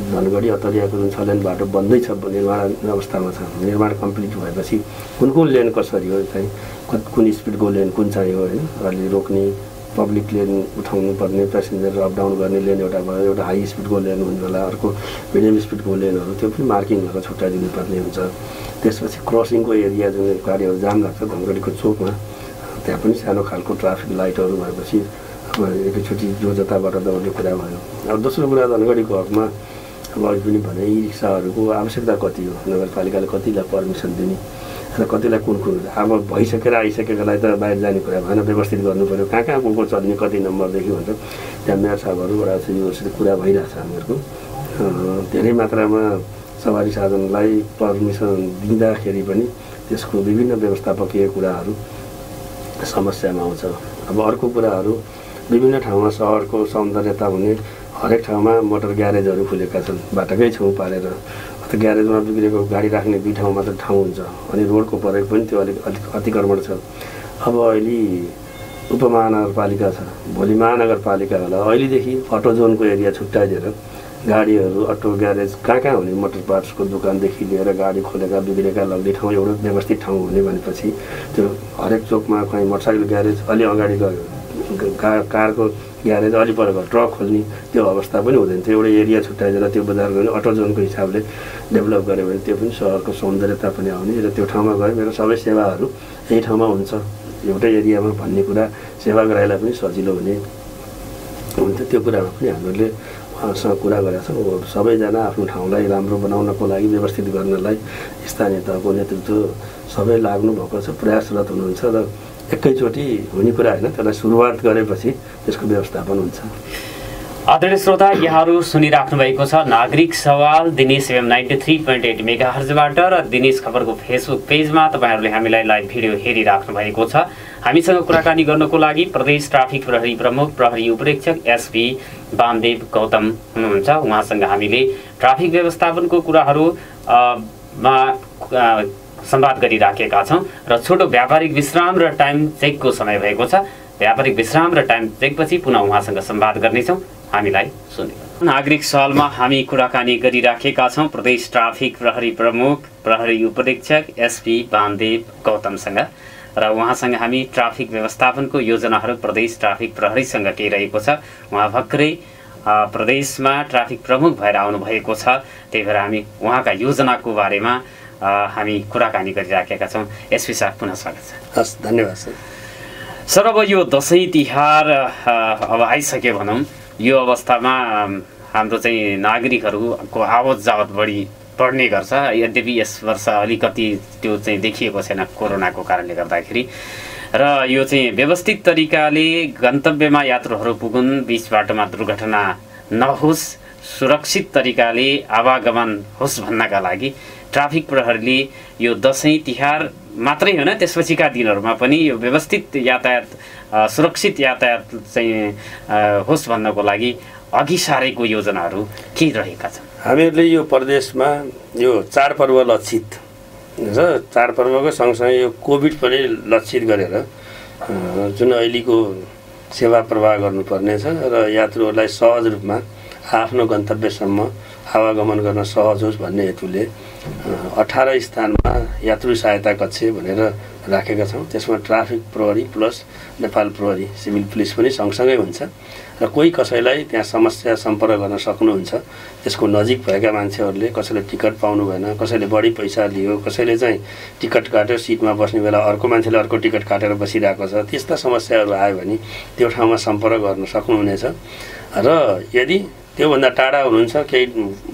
Speaker 2: धनगढी अतरियाको जुन 6 लेन बाटो बन्दैछ, निर्माण अवस्थामा छ। निर्माण कम्प्लिट भएपछि कुन लेन कसरी हो चाहिँ कुन स्पिडको लेन कुन चाहिँ हो होइन, अलि रोक्ने पब्लिक लेन उठाउनु पर्ने, प्यासेन्जर अप डाउन गर्ने लेन एउटा भयो, एउटा हाई स्पिडको लेन हुन्छ होला, अर्को मिडियम स्पिडको लेनहरू त्यो पनि मार्किङ गरेर छुट्याइदिनु पर्ने हुन्छ। त्यसपछि क्रसिङको एरिया जुन गाडीहरू जाम लाग्छ धनगढीको चोकमा, त्यहाँ पनि सानो खालको ट्राफिक लाइटहरू भएपछि अब एकैचोटि जो जताबाट दौड्ने कुरा भयो। अब दोस्रो कुरा धनगढीको हकमा अब अघि पनि भने यी रिक्साहरूको आवश्यकता कति हो, नगरपालिकाले कतिलाई पर्मिसन दिने र कतिलाई कुन अब भइसकेर आइसकेकोलाई त बाहिर जाने कुरा भएन, व्यवस्थित गर्नु पऱ्यो कहाँ कहाँ को चल्ने कति नम्बरदेखि भन्छ। त्यहाँ मेयर साहबहरू योसित कुरा भइरहेछ हामीहरूको। धेरै मात्रामा सवारी साधनलाई पर्मिसन दिँदाखेरि पनि त्यसको विभिन्न व्यवस्थापकीय कुराहरू समस्यामा आउँछ। अब अर्को कुराहरू विभिन्न ठाउँमा सहरको सौन्दर्यता हुने हरेक ठाउँमा मोटर ग्यारेजहरू खुलेका छन् बाटोकै छेउ पारेर। त्यो ग्यारेजमा बिग्रेको गाडी राख्ने 2 ठाउँ मात्र ठाउँ हुन्छ अनि रोडको परेको पनि त्यो अलिक अतिक्रमण छ। अब अहिले उपमहानगरपालिका छ, भोलि महानगरपालिका होला। अहिलेदेखि अटो जोनको एरिया छुट्याइदिएर गाडीहरू अटो ग्यारेज कहाँ हुने, मोटर पार्ट्सको दोकानदेखि लिएर गाडी खोलेका बिग्रेका लग्ने ठाउँ एउटा व्यवस्थित ठाउँ हुने भनेपछि त्यो हरेक चोकमा कहीँ मोटरसाइकल ग्यारेज अलि अगाडि गयो, कारको ग्यारेज अलि पर गयो, ट्रक खोल्ने त्यो अवस्था पनि हुँदैन। त्यो एउटा एरिया छुट्याइदिएर त्यो बजार गर्ने अटो जोनको हिसाबले डेभलप गऱ्यो भने त्यो पनि सहरको सौन्दर्यता पनि आउने र त्यो ठाउँमा गयो मेरो सबै सेवाहरू यही ठाउँमा हुन्छ एउटै एरियामा भन्ने कुरा सेवाग्राहीलाई पनि सजिलो हुने हुन्छ। त्यो कुरामा पनि हामीले उहाँसँग कुरा गरेका छौँ। सबैजना आफ्नो ठाउँलाई राम्रो बनाउनको लागि व्यवस्थित गर्नलाई स्थानीय तहको नेतृत्व सबै लाग्नु भएको छ, प्रयासरत हुनुहुन्छ र एकैचोटि हुने कुरा होइन, त्यसलाई सुरुवात गरेपछि त्यसको व्यवस्थापन हुन्छ।
Speaker 1: आदरणीय श्रोता, यहाँहरू सुनिराख्नु भएको छ नागरिक सवाल दिनेश FM 93.8 मेगाहर्जबाट र दिनेश खबरको फेसबुक पेजमा तपाईँहरूले हामीलाई लाइभ भिडियो हेरिराख्नु भएको छ। हामीसँग कुराकानी गर्नको लागि प्रदेश ट्राफिक प्रहरी प्रमुख प्रहरी उपरीक्षक SP वामदेव गौतम हुनुहुन्छ। उहाँसँग हामीले ट्राफिक व्यवस्थापनको कुराहरूमा संवाद गरिराखेका छौँ र छोटो व्यापारिक विश्राम र टाइम चेकको समय भएको छ। व्यापारिक विश्राम र टाइम चेकपछि पुनः उहाँसँग संवाद गर्नेछौँ। हामीलाई सुन्नु। नागरिक सवालमा हामी कुराकानी गरिराखेका छौँ प्रदेश ट्राफिक प्रहरी प्रमुख प्रहरी उपरीक्षक SP वामदेव गौतमसँग र उहाँसँग हामी ट्राफिक व्यवस्थापनको योजनाहरू प्रदेश ट्राफिक प्रहरीसँग के रहेको छ। उहाँ भर्खरै प्रदेशमा ट्राफिक प्रमुख भएर आउनुभएको छ, त्यही भएर हामी उहाँका योजनाको बारेमा हामी कुराकानी गरिराखेका छौँ। SP साहब पुनः स्वागत छ।
Speaker 2: हस्, धन्यवाद सर।
Speaker 1: सर, अब यो दसैँ तिहार अब आइसक्यो भनौँ, यो अवस्थामा हाम्रो चाहिँ नागरिकहरूको आवत जावत बढ्ने गर्छ। यद्यपि यस वर्ष अलिकति त्यो चाहिँ देखिएको छैन कोरोनाको कारणले गर्दाखेरि, र यो चाहिँ व्यवस्थित तरिकाले गन्तव्यमा यात्रुहरू पुगुन्, बीच बाटोमा दुर्घटना नहोस्, सुरक्षित तरिकाले आवागमन होस् भन्नका लागि ट्राफिक प्रहरीले यो दसैँ तिहार मात्रै होइन त्यसपछिका दिनहरूमा पनि यो व्यवस्थित यातायात सुरक्षित यातायात चाहिँ होस् भन्नको लागि अघि सारेको योजनाहरू के रहेका छन्?
Speaker 2: हामीहरूले यो प्रदेशमा यो चाडपर्व लक्षित र चाडपर्वको सँगसँगै यो कोभिड पनि लक्षित गरेर जुन अहिलेको सेवा प्रवाह गर्नुपर्ने छ र यात्रुहरूलाई सहज रूपमा आफ्नो गन्तव्यसम्म आवागमन गर्न सहज होस् भन्ने हेतुले 18 स्थानमा यात्रु सहायता कक्ष भनेर राखेका छौँ। त्यसमा ट्राफिक प्रहरी प्लस नेपाल प्रहरी सिभिल पुलिस पनि सँगसँगै हुन्छ र कोही कसैलाई त्यहाँ समस्या सम्पर्क गर्न सक्नुहुन्छ। त्यसको नजिक भएका मान्छेहरूले कसैले टिकट पाउनु भएन, कसैले बढी पैसा लियो, कसैले चाहिँ टिकट काट्यो, सिटमा बस्ने बेला अर्को मान्छेले अर्को टिकट काटेर बसिरहेको छ, त्यस्ता समस्याहरू आयो भने त्यो ठाउँमा सम्पर्क गर्न सक्नुहुनेछ। र यदि त्योभन्दा टाढा हुनुहुन्छ, केही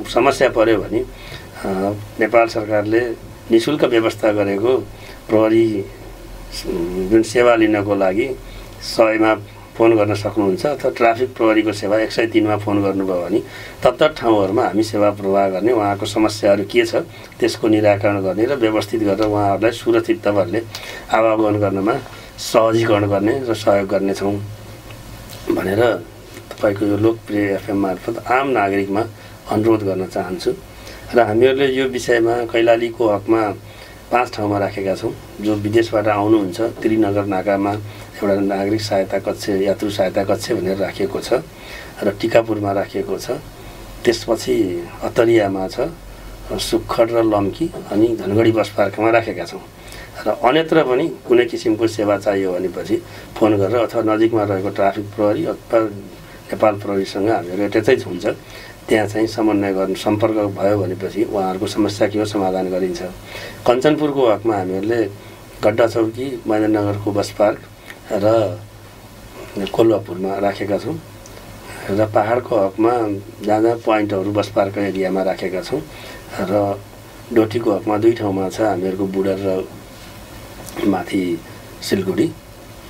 Speaker 2: समस्या पर्यो भने नेपाल सरकारले निःशुल्क व्यवस्था गरेको प्रहरी जुन सेवा लिनको लागि 100मा फोन गर्न सक्नुहुन्छ अथवा ट्राफिक प्रहरीको सेवा 103मा फोन गर्नुभयो भने तत्त ठाउँहरूमा हामी सेवा प्रवाह गर्ने, उहाँको समस्याहरू के छ त्यसको निराकरण गर्ने र व्यवस्थित गरेर उहाँहरूलाई सुरक्षित तपाईँहरूले आवागमन गर्नमा सहजीकरण गर्ने र सहयोग गर्नेछौँ भनेर तपाईँको यो लोकप्रिय एफएम मार्फत आम नागरिकमा अनुरोध गर्न चाहन्छु। र हामीहरूले यो विषयमा कैलालीको हकमा 5 ठाउँमा राखेका छौँ। जो विदेशबाट आउनुहुन्छ त्रिनगर नाकामा एउटा नागरिक सहायता कक्ष, यात्रु सहायता कक्ष भनेर राखिएको छ र टिकापुरमा राखिएको छ। त्यसपछि अतरियामा छ, सुखड र लम्की अनि धनगढी बस पार्कमा राखेका छौँ। र अन्यत्र पनि कुनै किसिमको सेवा चाहियो भनेपछि फोन गरेर अथवा नजिकमा रहेको ट्राफिक प्रहरी अथवा नेपाल प्रहरीसँग हामीहरू एटेचै हुन्छ, त्यहाँ चाहिँ समन्वय गर्न सम्पर्क भयो भनेपछि उहाँहरूको समस्या के हो समाधान गरिन्छ। कञ्चनपुरको हकमा हामीहरूले गड्डा चौकी, महेन्द्रनगरको बस पार्क र कोल्हापुरमा राखेका छौँ। र पहाडको हकमा जहाँ जहाँ पोइन्टहरू बस पार्क एरियामा राखेका छौँ। र डोटीको हकमा 2 ठाउँमा छ हामीहरूको बुडर र माथि सिलगढी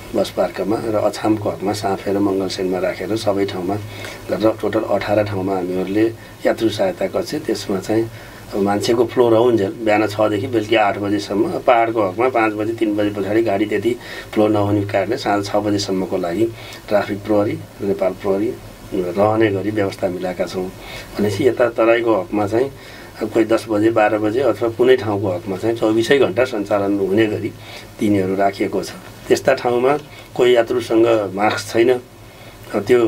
Speaker 2: बस पार्कमा, र अछामको हकमा साँफे र मङ्गलसेनमा राखेर सबै ठाउँमा गरेर टोटल 18 ठाउँमा हामीहरूले यात्रु सहायता कक्ष। त्यसमा चाहिँ मान्छेको फ्लो रहुन्जेल बिहान 6 देखि बेलुकी 8 बजेसम्म, पहाडको हकमा 5 बजे 3 बजे पछाडि गाडी त्यति फ्लो नहुने कारणले साँझ 6 बजेसम्मको लागि ट्राफिक प्रहरी र नेपाल प्रहरी रहने गरी व्यवस्था मिलाएका छौँ। भनेपछि यता तराईको हकमा चाहिँ कोही 10 बजे 12 बजे अथवा कुनै ठाउँको हकमा चाहिँ 24 घण्टा सञ्चालन हुने गरी तिनीहरू राखिएको छ। त्यस्ता ठाउँमा कोही यात्रुसँग मास्क छैन, त्यो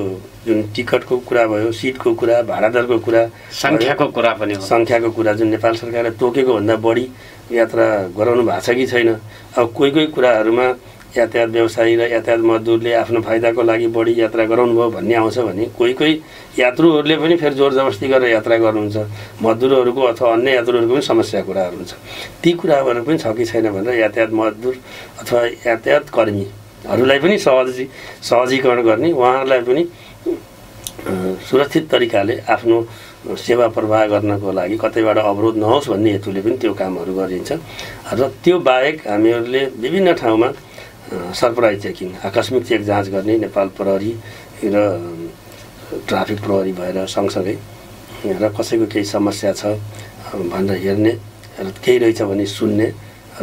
Speaker 2: जुन टिकटको कुरा भयो, सिटको कुरा, भाडादरको कुरा,
Speaker 1: सङ्ख्याको कुरा पनि हो,
Speaker 2: सङ्ख्याको कुरा जुन नेपाल सरकारले तोकेको भन्दा बढी यात्रा गराउनु भएको छ कि छैन। अब कोही कोही कुराहरूमा यातायात व्यवसायी र यातायात मजदुरले आफ्नो फाइदाको लागि बढी यात्रा गराउनु भयो भन्ने आउँछ भने कोही कोही यात्रुहरूले पनि फेरि जोर जबरजस्ती गरेर यात्रा गर्नुहुन्छ। मजदुरहरूको अथवा अन्य यात्रुहरूको पनि समस्या कुराहरू हुन्छ। ती कुराहरू पनि छ कि छैन भनेर यातायात मजदुर अथवा यातायात कर्मीहरूलाई पनि सहजीकरण गर्ने, उहाँहरूलाई पनि सुरक्षित तरिकाले आफ्नो सेवा प्रवाह गर्नको लागि कतैबाट अवरोध नहोस् भन्ने हेतुले पनि त्यो कामहरू गरिन्छ। र त्यो बाहेक हामीहरूले विभिन्न ठाउँमा सरप्राइज चेकिङ, आकस्मिक चेक जाँच गर्ने नेपाल प्रहरी र ट्राफिक प्रहरी भएर सँगसँगै र कसैको केही समस्या छ भनेर हेर्ने र केही रहेछ भने सुन्ने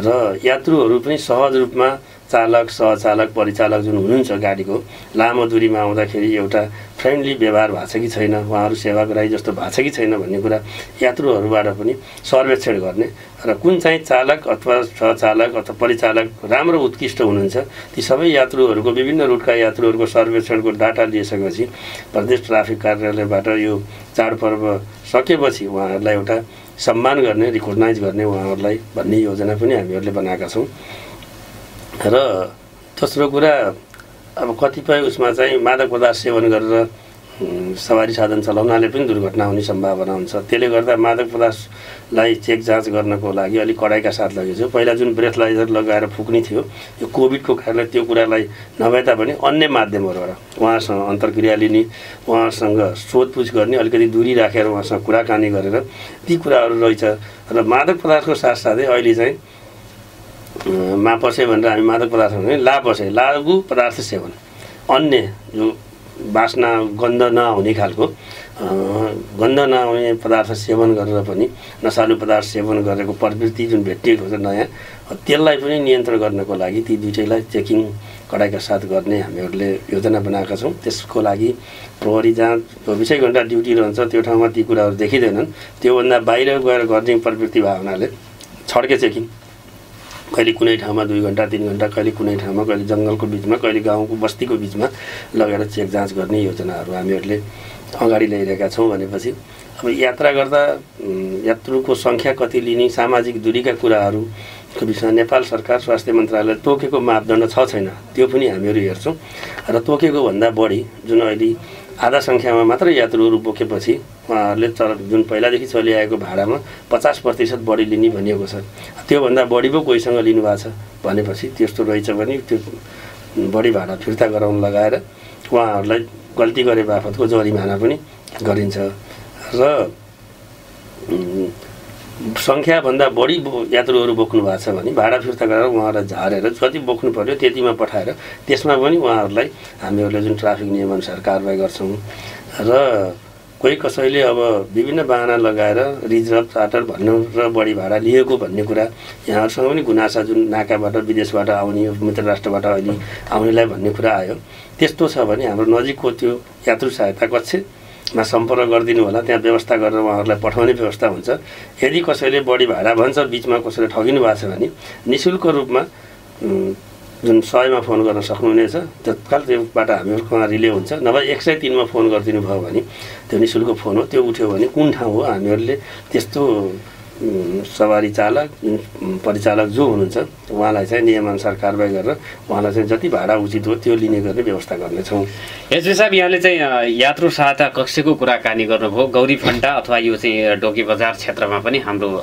Speaker 2: र यात्रुहरू पनि सहज रूपमा चालक, सहचालक, परिचालक जुन हुनुहुन्छ गाडीको लामो दूरीमा आउँदाखेरि एउटा फ्रेन्डली व्यवहार भएको छ कि छैन, उहाँहरू सेवाग्राही जस्तो भएको छ कि छैन भन्ने कुरा यात्रुहरूबाट पनि सर्वेक्षण गर्ने र कुन चाहिँ चालक अथवा सहचालक अथवा परिचालक राम्रो उत्कृष्ट हुनुहुन्छ ती सबै यात्रुहरूको विभिन्न रुटका यात्रुहरूको सर्वेक्षणको डाटा लिइसकेपछि प्रदेश ट्राफिक कार्यालयबाट यो चाडपर्व सकेपछि उहाँहरूलाई एउटा सम्मान गर्ने, रिकग्नाइज गर्ने उहाँहरूलाई भन्ने योजना पनि हामीहरूले बनाएका छौँ। र दोस्रो कुरा, अब कतिपय उसमा चाहिँ मादक पदार्थ सेवन गरेर सवारी साधन चलाउनाले पनि दुर्घटना हुने सम्भावना हुन्छ। त्यसले गर्दा मादक पदार्थलाई चेक जाँच गर्नको लागि अलिक कडाइका साथ लगेको छ। पहिला जुन ब्रेथलाइजर लगाएर फुक्ने थियो, यो कोभिडको कारणले त्यो कुरालाई नभए तापनि अन्य माध्यमहरूबाट उहाँसँग अन्तर्क्रिया लिने, उहाँसँग सोधपुछ गर्ने, अलिकति दूरी राखेर उहाँसँग कुराकानी गरेर ती कुराहरू रहेछ। र मादक पदार्थको साथसाथै अहिले चाहिँ मापसे भनेर हामी मादक पदार्थ भने लापसे, लागु पदार्थ सेवन, अन्य जो बास्ना गन्ध नआउने खालको गन्ध नआउने पदार्थ सेवन गरेर पनि नसालु पदार्थ सेवन गरेको प्रवृत्ति जुन भेटिएको छ नयाँ, त्यसलाई पनि नियन्त्रण गर्नको लागि ती दुईटैलाई चेकिङ कडाइका साथ गर्ने हामीहरूले योजना बनाएका छौँ। त्यसको लागि प्रहरी जहाँ 24 घण्टा ड्युटी रहन्छ त्यो ठाउँमा ती कुराहरू देखिँदैनन्। त्योभन्दा बाहिर गएर गर्ने प्रवृत्ति भएको हुनाले छड्के चेकिङ, कहिले कुनै ठाउँमा 2 घण्टा 3 घण्टा, कहिले कुनै ठाउँमा, कहिले जङ्गलको बिचमा, कहिले गाउँको बस्तीको बिचमा लगेर चेक जाँच गर्ने योजनाहरू हामीहरूले अगाडि ल्याइरहेका छौँ। भनेपछि अब यात्रा गर्दा यात्रुको सङ्ख्या कति लिने, सामाजिक दूरीका कुराहरूको विषयमा नेपाल सरकार स्वास्थ्य मन्त्रालय तोकेको मापदण्ड छ छैन त्यो पनि हामीहरू हेर्छौँ। र तोकेको भन्दा बढी जुन अहिले आधा सङ्ख्यामा मात्र यात्रुहरू बोकेपछि उहाँहरूले जुन पहिलादेखि चलिआएको भाडामा 50% बढी लिने भनिएको छ। त्योभन्दा बढी पो कोहीसँग लिनुभएको छ भनेपछि त्यस्तो रहेछ भने त्यो बढी भाडा फिर्ता गराउन लगाएर उहाँहरूलाई गल्ती गरे बापतको जरिमाना पनि गरिन्छ। र सङ्ख्याभन्दा बढी यात्रुहरू बोक्नु भएको छ भने भाडा फिर्ता गरेर उहाँहरूलाई झारेर जति बोक्नु पर्यो त्यतिमा पठाएर त्यसमा पनि उहाँहरूलाई हामीहरूले जुन ट्राफिक नियमअनुसार कारबाही गर्छौँ। र कोही कसैले अब विभिन्न बाहना लगाएर रिजर्भ चार्टर भन्नु र बढी भाडा लिएको भन्ने कुरा यहाँहरूसँग पनि गुनासा जुन नाकाबाट विदेशबाट आउने मित्र राष्ट्रबाट अहिले आउनेलाई भन्ने कुरा आयो। त्यस्तो छ भने हाम्रो नजिकको त्यो यात्रु सहायता कक्षमा सम्पर्क गरिदिनु होला, त्यहाँ व्यवस्था गरेर उहाँहरूलाई पठाउने व्यवस्था हुन्छ। यदि कसैले बढी भाडा भन्छ, बिचमा कसैले ठगिनु भएको छ भने निःशुल्क रूपमा जुन 100मा फोन गर्न सक्नुहुनेछ, तत्काल त्योबाट हामीहरूकोमा रिले हुन्छ। नभए 103मा फोन गरिदिनु भयो भने त्यो निःशुल्क फोन हो, त्यो उठ्यो भने कुन ठाउँ हो हामीहरूले त्यस्तो सवारी चालक परिचालक जो हुनुहुन्छ उहाँलाई चाहिँ नियमअनुसार कारबाही गरेर उहाँलाई चाहिँ जति भाडा उचित हो त्यो लिने गर्ने व्यवस्था गर्नेछौँ।
Speaker 1: एसपी साहब, यहाँले चाहिँ यात्रु सहायता कक्षको कुराकानी गर्नुभयो। गौरीफन्टा अथवा यो चाहिँ डोकी बजार क्षेत्रमा पनि हाम्रो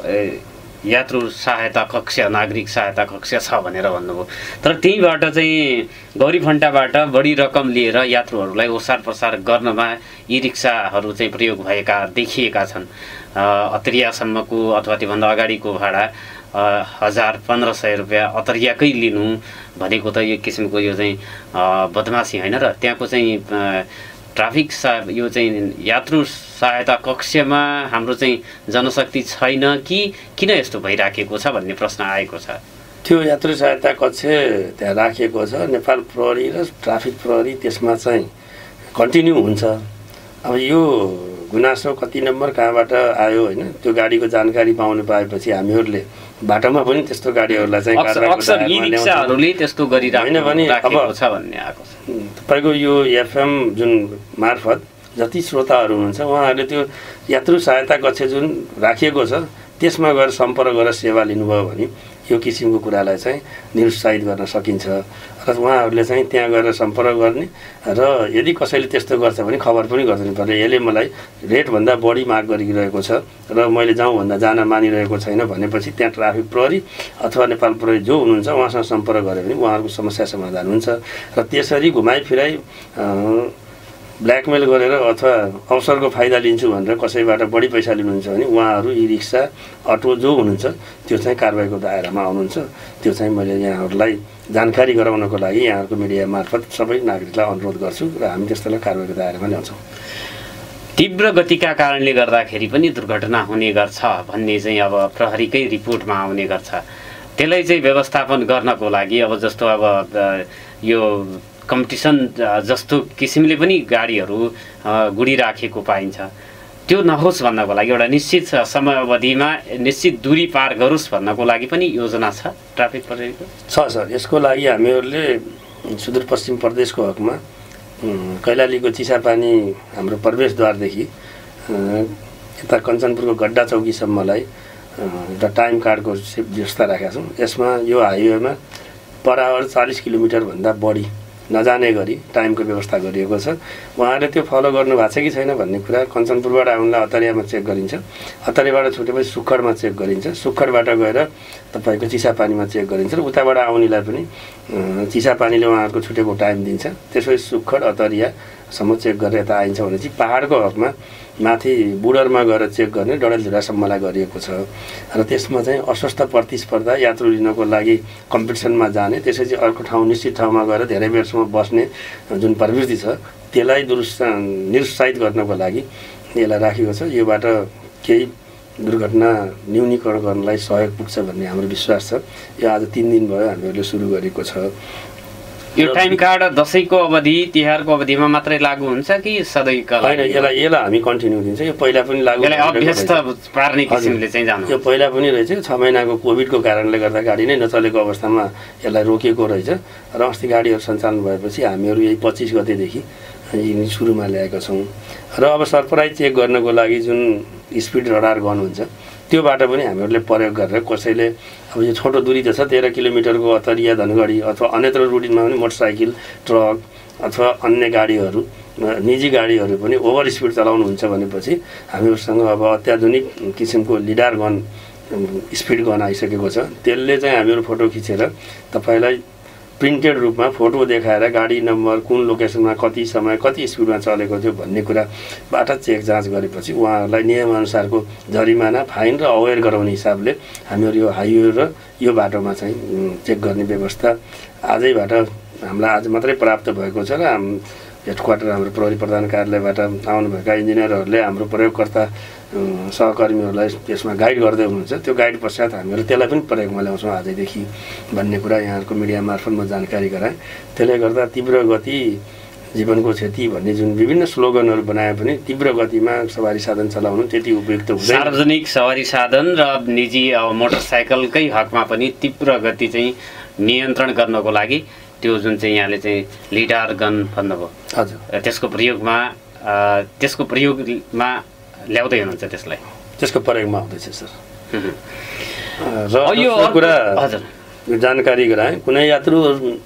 Speaker 1: यात्रु सहायता कक्ष, नागरिक सहायता कक्ष छ भनेर भन्नुभयो। तर त्यहीँबाट चाहिँ गौरीफन्टाबाट बढी रकम लिएर यात्रुहरूलाई ओसार प्रसार गर्नमा ई रिक्साहरू चाहिँ प्रयोग भएका देखिएका छन्। अतरियासम्मको अथवा त्योभन्दा अगाडिको भाडा 1000-1500 रुपियाँ अतरियाकै लिनु भनेको त यो किसिमको यो चाहिँ बदमासी होइन र त्यहाँको चाहिँ ट्राफिक यो चाहिँ यात्रु सहायता कक्षमा हाम्रो चाहिँ जनशक्ति छैन कि किन यस्तो भइराखेको छ भन्ने प्रश्न आएको छ।
Speaker 2: त्यो यात्रु सहायता कक्ष त्यहाँ राखिएको छ। नेपाल प्रहरी र ट्राफिक प्रहरी त्यसमा चाहिँ कन्टिन्यू हुन्छ। अब यो गुनासो कति नम्बर कहाँबाट आयो होइन, त्यो गाडीको जानकारी पाउनु पाएपछि हामीहरूले बाटोमा पनि त्यस्तो गाडीहरूलाई चाहिँ तपाईँको यो एफएम जुन मार्फत जति श्रोताहरू हुनुहुन्छ उहाँहरूले त्यो यात्रु सहायता कक्ष जुन राखिएको छ त्यसमा गएर सम्पर्क गरेर सेवा लिनुभयो भने यो किसिमको कुरालाई चाहिँ निरुत्साहित गर्न सकिन्छ। र उहाँहरूले चाहिँ त्यहाँ गएर सम्पर्क गर्ने र यदि कसैले त्यस्तो गर्छ भने खबर पनि गरिदिनु पर्यो। यसले मलाई रेटभन्दा बढी माग गरिरहेको छ र मैले जाउँ भन्दा जान मानिरहेको छैन भनेपछि त्यहाँ ट्राफिक प्रहरी अथवा नेपाल प्रहरी जो हुनुहुन्छ उहाँसँग सम्पर्क गऱ्यो भने उहाँहरूको समस्या समाधान हुन्छ। र त्यसरी घुमाइफिराइ ब्ल्याकमेल गरेर अथवा अवसरको फाइदा लिन्छु भनेर कसैबाट बढी पैसा लिनुहुन्छ भने उहाँहरू ई रिक्सा अटो जो हुनुहुन्छ त्यो चाहिँ कारबाहीको दायरामा आउनुहुन्छ। त्यो चाहिँ मैले यहाँहरूलाई जानकारी गराउनको लागि यहाँहरूको मिडिया मार्फत सबै नागरिकलाई अनुरोध गर्छु र हामी त्यस्तोलाई कारबाहीको दायरामा ल्याउँछौँ।
Speaker 1: तीव्र गतिका कारणले गर्दाखेरि पनि दुर्घटना हुने गर्छ भन्ने चाहिँ अब प्रहरीकै रिपोर्टमा आउने गर्छ। त्यसलाई चाहिँ व्यवस्थापन गर्नको लागि अब जस्तो अब यो कम्पिटिसन जस्तो किसिमले पनि गाडीहरू गुडिराखेको पाइन्छ, त्यो नहोस् भन्नको लागि एउटा निश्चित समयावधिमा निश्चित दूरी पार गरोस् भन्नको लागि पनि योजना छ ट्राफिक प्रहरीको?
Speaker 2: छ सर। यसको लागि हामीहरूले सुदूरपश्चिम प्रदेशको हकमा कैलालीको चिसापानी हाम्रो प्रवेशद्वारदेखि यता कञ्चनपुरको गड्डा चौकीसम्मलाई एउटा टाइम कार्डको व्यवस्था राखेका छौँ। यसमा यो हाइवेमा पर आवर 40 किलोमिटरभन्दा बढी नजाने गरी टाइमको व्यवस्था गरिएको छ। उहाँहरूले त्यो फलो गर्नु भएको छ कि छैन भन्ने कुरा कञ्चनपुरबाट आउनलाई अतरियामा चेक गरिन्छ, अतरियाबाट छुटेपछि सुक्खरमा चेक गरिन्छ, सुक्खरबाट गएर तपाईँको चिसापानीमा चेक गरिन्छ र उताबाट आउनेलाई पनि चिसापानीले उहाँहरूको छुटेको टाइम दिन्छ। त्यसपछि सुक्खर अतरियासम्म चेक गरेर यता आइन्छ भनेपछि पहाडको हकमा माथि बुडरमा गएर चेक गर्ने डडेलधुरासम्मलाई गरिएको छ। र त्यसमा चाहिँ अस्वस्थ प्रतिस्पर्धा यात्रु लिनको लागि कम्पिटिसनमा जाने, त्यसपछि अर्को ठाउँ निश्चित ठाउँमा गएर धेरै बेरसम्म बस्ने जुन प्रवृत्ति छ त्यसलाई निरुत्साहित गर्नको लागि यसलाई राखेको छ। योबाट केही दुर्घटना न्यूनीकरण गर्नलाई सहयोग पुग्छ भन्ने हाम्रो विश्वास छ। यो आज 3 दिन भयो हामीहरूले सुरु गरेको छ।
Speaker 1: यो टाइम कार्ड दसैँको अवधि तिहारको अवधिमा मात्रै लागू हुन्छ कि सधैँका
Speaker 2: होइन? यसलाई हामी कन्टिन्यू दिन्छ। यो पहिला पनि लागू
Speaker 1: अभ्यस्त पार्ने किसिमले चाहिँ जानु।
Speaker 2: यो पहिला पनि रहेछ। 6 महिनाको कोभिडको कारणले गर्दा गाडी नै नचलेको अवस्थामा यसलाई रोकिएको रहेछ र अस्ति गाडीहरू सञ्चालन भएपछि हामीहरू यही 25 गतेदेखि सुरुमा ल्याएका छौँ। र अब सरप्राइज चेक गर्नको लागि जुन स्पिड रडार गन हुन्छ त्योबाट पनि हामीहरूले प्रयोग गरेर कसैले अब यो छोटो दूरी त छ 13 किलोमिटरको अतरिया धनगढी अथवा अन्यत्र रुटमा पनि मोटरसाइकल ट्रक अथवा अन्य गाडीहरू निजी गाडीहरू पनि ओभर स्पिड चलाउनुहुन्छ भनेपछि हामीहरूसँग अब अत्याधुनिक किसिमको लिडार गन स्पिड गन आइसकेको छ। त्यसले चाहिँ हामीहरू फोटो खिचेर तपाईँलाई प्रिन्टेड रूपमा फोटो देखाएर गाडी नम्बर कुन लोकेसनमा कति समय कति स्पिडमा चलेको थियो भन्ने कुराबाट चेक जाँच गरेपछि उहाँहरूलाई नियमअनुसारको जरिमाना फाइन र अवेर गराउने हिसाबले हामीहरू यो हाइवे र यो बाटोमा चाहिँ चेक गर्ने व्यवस्था आजैबाट हामीलाई आज मात्रै प्राप्त भएको छ र हेडक्वार्टर हाम्रो प्रहरी प्रधान कार्यालयबाट आउनुभएका इन्जिनियरहरूले हाम्रो प्रयोगकर्ता सहकर्मीहरूलाई त्यसमा गाइड गर्दै हुनुहुन्छ। त्यो गाइड पश्चात हामीहरू त्यसलाई पनि प्रयोगमा ल्याउँछौँ आजैदेखि भन्ने कुरा यहाँहरूको मिडिया मार्फत म जानकारी गराएँ। त्यसले गर्दा तीव्र गति जीवनको क्षति भन्ने जुन विभिन्न स्लोगनहरू बनाए पनि तीव्र गतिमा सवारी साधन चलाउनु त्यति उपयुक्त हुँदैन।
Speaker 1: सार्वजनिक सवारी साधन र निजी मोटरसाइकलकै हकमा पनि तीव्र गति चाहिँ नियन्त्रण गर्नको लागि त्यो जुन चाहिँ यहाँले चाहिँ लिडार गन भन्नुभयो,
Speaker 2: हजुर,
Speaker 1: त्यसको प्रयोगमा ल्याउँदै हुनुहुन्छ त्यसलाई?
Speaker 2: त्यसको प्रयोगमा आउँदैछ सर। र यो कुरा हजुर जानकारी गराएँ। कुनै यात्रु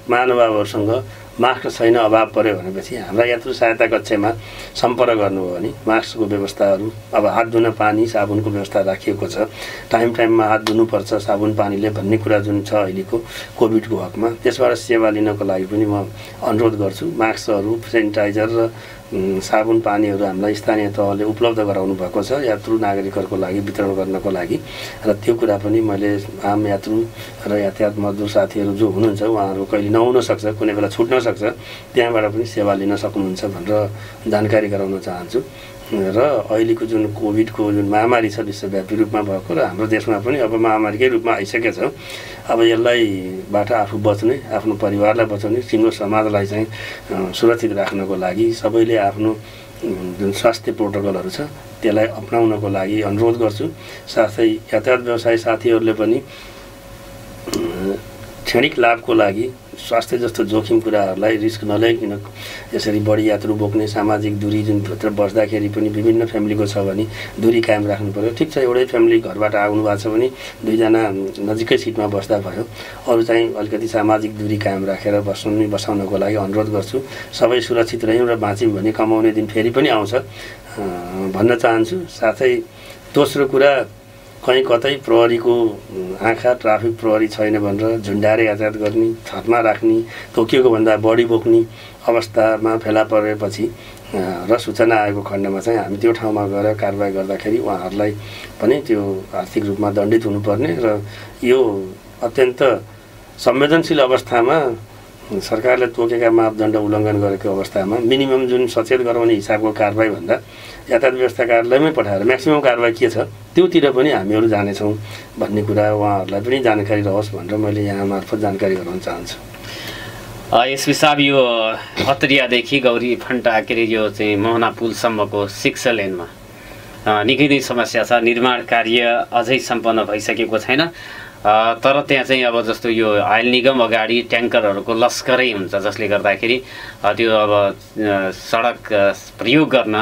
Speaker 2: महानुभावहरूसँग मास्क छैन अभाव पर्यो भनेपछि हाम्रा यात्रु सहायता कक्षमा सम्पर्क गर्नुभयो भने मास्कको व्यवस्थाहरू अब हात धुन पानी साबुनको व्यवस्था राखिएको छ। टाइममा हात धुनुपर्छ साबुन पानीले भन्ने कुरा जुन छ अहिलेको कोभिडको हकमा त्यसबाट सेवा लिनको लागि पनि म अनुरोध गर्छु। मास्कहरू सेनिटाइजर र साबुन पानीहरू हामीलाई स्थानीय तहले उपलब्ध गराउनु भएको छ यात्रु नागरिकहरूको लागि वितरण गर्नको लागि। र त्यो कुरा पनि मैले आम यात्रु र यातायात मजदुर साथीहरू जो हुनुहुन्छ उहाँहरू कहिले नहुन सक्छ, कुनै बेला छुट्न सक्छ, त्यहाँबाट पनि सेवा लिन सक्नुहुन्छ भनेर जानकारी गराउन चाहन्छु। र अहिलेको जुन कोभिडको जुन महामारी छ विश्वव्यापी रूपमा भएको र हाम्रो देशमा पनि अब महामारीकै रूपमा आइसकेको छ। अब यसलाईबाट आफू बच्ने, आफ्नो परिवारलाई बचाउने, सिङ्गो समाजलाई चाहिँ सुरक्षित राख्नको लागि सबैले आफ्नो जुन स्वास्थ्य प्रोटोकलहरू छ त्यसलाई अपनाउनको लागि अनुरोध गर्छु। साथै यातायात व्यवसाय साथीहरूले पनि क्षणिक लाभको लागि स्वास्थ्य जस्तो जोखिम कुराहरूलाई रिस्क नल्याइकन यसरी बढी यात्रु बोक्ने सामाजिक दूरी जुन भित्र बस्दाखेरि पनि विभिन्न फ्यामिलीको छ भने दूरी कायम राख्नु पर्यो। ठिक छ, एउटै फ्यामिली घरबाट आउनु भएको छ भने 2 जना नजिकै सिटमा बस्दा भयो। अरू चाहिँ अलिकति सामाजिक दूरी कायम राखेर बसाउनको लागि अनुरोध गर्छु। सबै सुरक्षित रह्यौँ र बाँच्यौँ भने कमाउने दिन फेरि पनि आउँछ भन्न चाहन्छु। साथै दोस्रो कुरा, कहीँ कतै प्रहरीको आँखा ट्राफिक प्रहरी छैन भनेर झुन्डाएर यातायात गर्ने, छतमा राख्ने, तोकिएको भन्दा बढी बोक्ने अवस्थामा फेला परेपछि र सूचना आएको खण्डमा चाहिँ हामी त्यो ठाउँमा गएर कारबाही गर्दाखेरि उहाँहरूलाई पनि त्यो आर्थिक रूपमा दण्डित हुनुपर्ने र यो अत्यन्त संवेदनशील अवस्थामा सरकारले तोकेका मापदण्ड उल्लङ्घन गरेको अवस्थामा मिनिमम जुन सचेत गराउने हिसाबको कारबाही भन्दा यातायात व्यवस्था कार्यालयमै पठाएर म्याक्सिमम कारबाही के छ त्योतिर पनि हामीहरू जानेछौँ भन्ने कुरा उहाँहरूलाई पनि जानकारी रहोस् भनेर मैले यहाँ मार्फत जानकारी गराउन चाहन्छु।
Speaker 1: एसपी साहब, यो हतरियादेखि गौरी फन्टा के अरे यो चाहिँ मोहना पुलसम्मको 6 लेनमा निकै नै समस्या छ। निर्माण कार्य अझै सम्पन्न भइसकेको छैन। तर त्यहाँ चाहिँ अब जस्तो यो आयल निगम अगाडि ट्याङ्करहरूको लस्करै हुन्छ जसले गर्दाखेरि त्यो अब सडक प्रयोग गर्न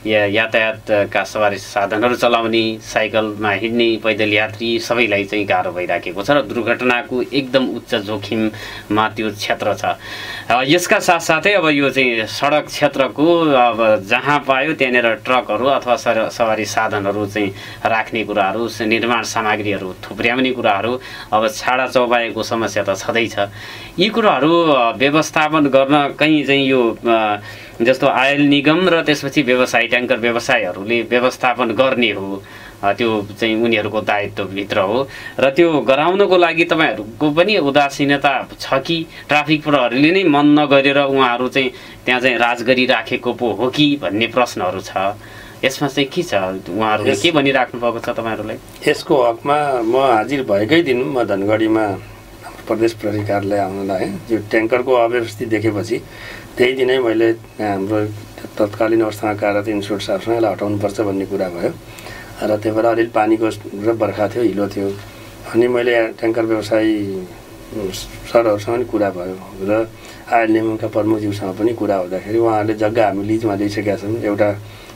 Speaker 1: यातायातका सवारी साधनहरू चलाउने, साइकलमा हिँड्ने, पैदल यात्री सबैलाई चाहिँ गाह्रो भइराखेको छ र दुर्घटनाको एकदम उच्च जोखिममा त्यो क्षेत्र छ। यसका साथसाथै अब यो चाहिँ सडक क्षेत्रको अब जहाँ पायो त्यहाँनिर ट्रकहरू अथवा सवारी साधनहरू चाहिँ राख्ने कुराहरू, निर्माण सामग्रीहरू थुप्र्याउने कुराहरू, अब छाडा चौबाएको समस्या त छँदैछ। यी कुराहरू व्यवस्थापन गर्न कहीँ चाहिँ यो जस्तो आयल निगम र त्यसपछि व्यवसाय ट्याङ्कर व्यवसायहरूले व्यवस्थापन गर्ने हो त्यो चाहिँ उनीहरूको दायित्वभित्र हो र त्यो गराउनको लागि तपाईँहरूको पनि उदासीनता छ कि ट्राफिक प्रहरीले नै मन नगरेर उहाँहरू चाहिँ त्यहाँ चाहिँ राज गरिराखेको पो हो कि भन्ने प्रश्नहरू छ। यसमा चाहिँ के छ, उहाँहरूले के भनिराख्नु भएको छ तपाईँहरूलाई?
Speaker 2: यसको हकमा म हाजिर भएकै दिन म धनगढीमा प्रदेश प्रहरी कार्यालय आउन लागेँ। त्यो ट्याङ्करको अव्यवस्थित देखेपछि त्यही दिनै मैले हाम्रो तत्कालीन अवस्थामा कार्यरत इन्स्टिच्युट साहबसँग यसलाई हटाउनुपर्छ भन्ने कुरा भयो र त्यही भएर अलिअलि पानीको र बर्खा थियो, हिलो थियो। अनि मैले ट्याङ्कर व्यवसायी सरहरूसँग पनि कुरा भयो र आइएलएमका प्रमुखज्यूसँग पनि कुरा हुँदाखेरि उहाँहरूले जग्गा हामी लिजमा लिइसकेका छौँ, एउटा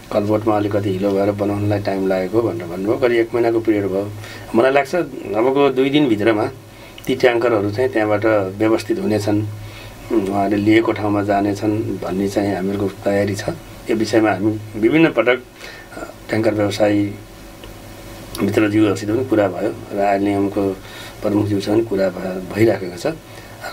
Speaker 2: कलबोटमा अलिकति हिलो भएर बनाउनलाई टाइम लागेको भनेर भन्नुभयो। करिब 1 महिनाको पिरियड भयो। मलाई लाग्छ अबको 2 दिनभित्रमा ती ट्याङ्करहरू चाहिँ त्यहाँबाट व्यवस्थित हुनेछन्, उहाँहरूले लिएको ठाउँमा जानेछन् भन्ने चाहिँ हामीहरूको तयारी छ। यो विषयमा हामी विभिन्न पटक ट्याङ्कर व्यवसायी मित्रज्यूहरूसित पनि कुरा भयो र आइएलएमको प्रमुखज्यूसँग पनि कुरा भइराखेको छ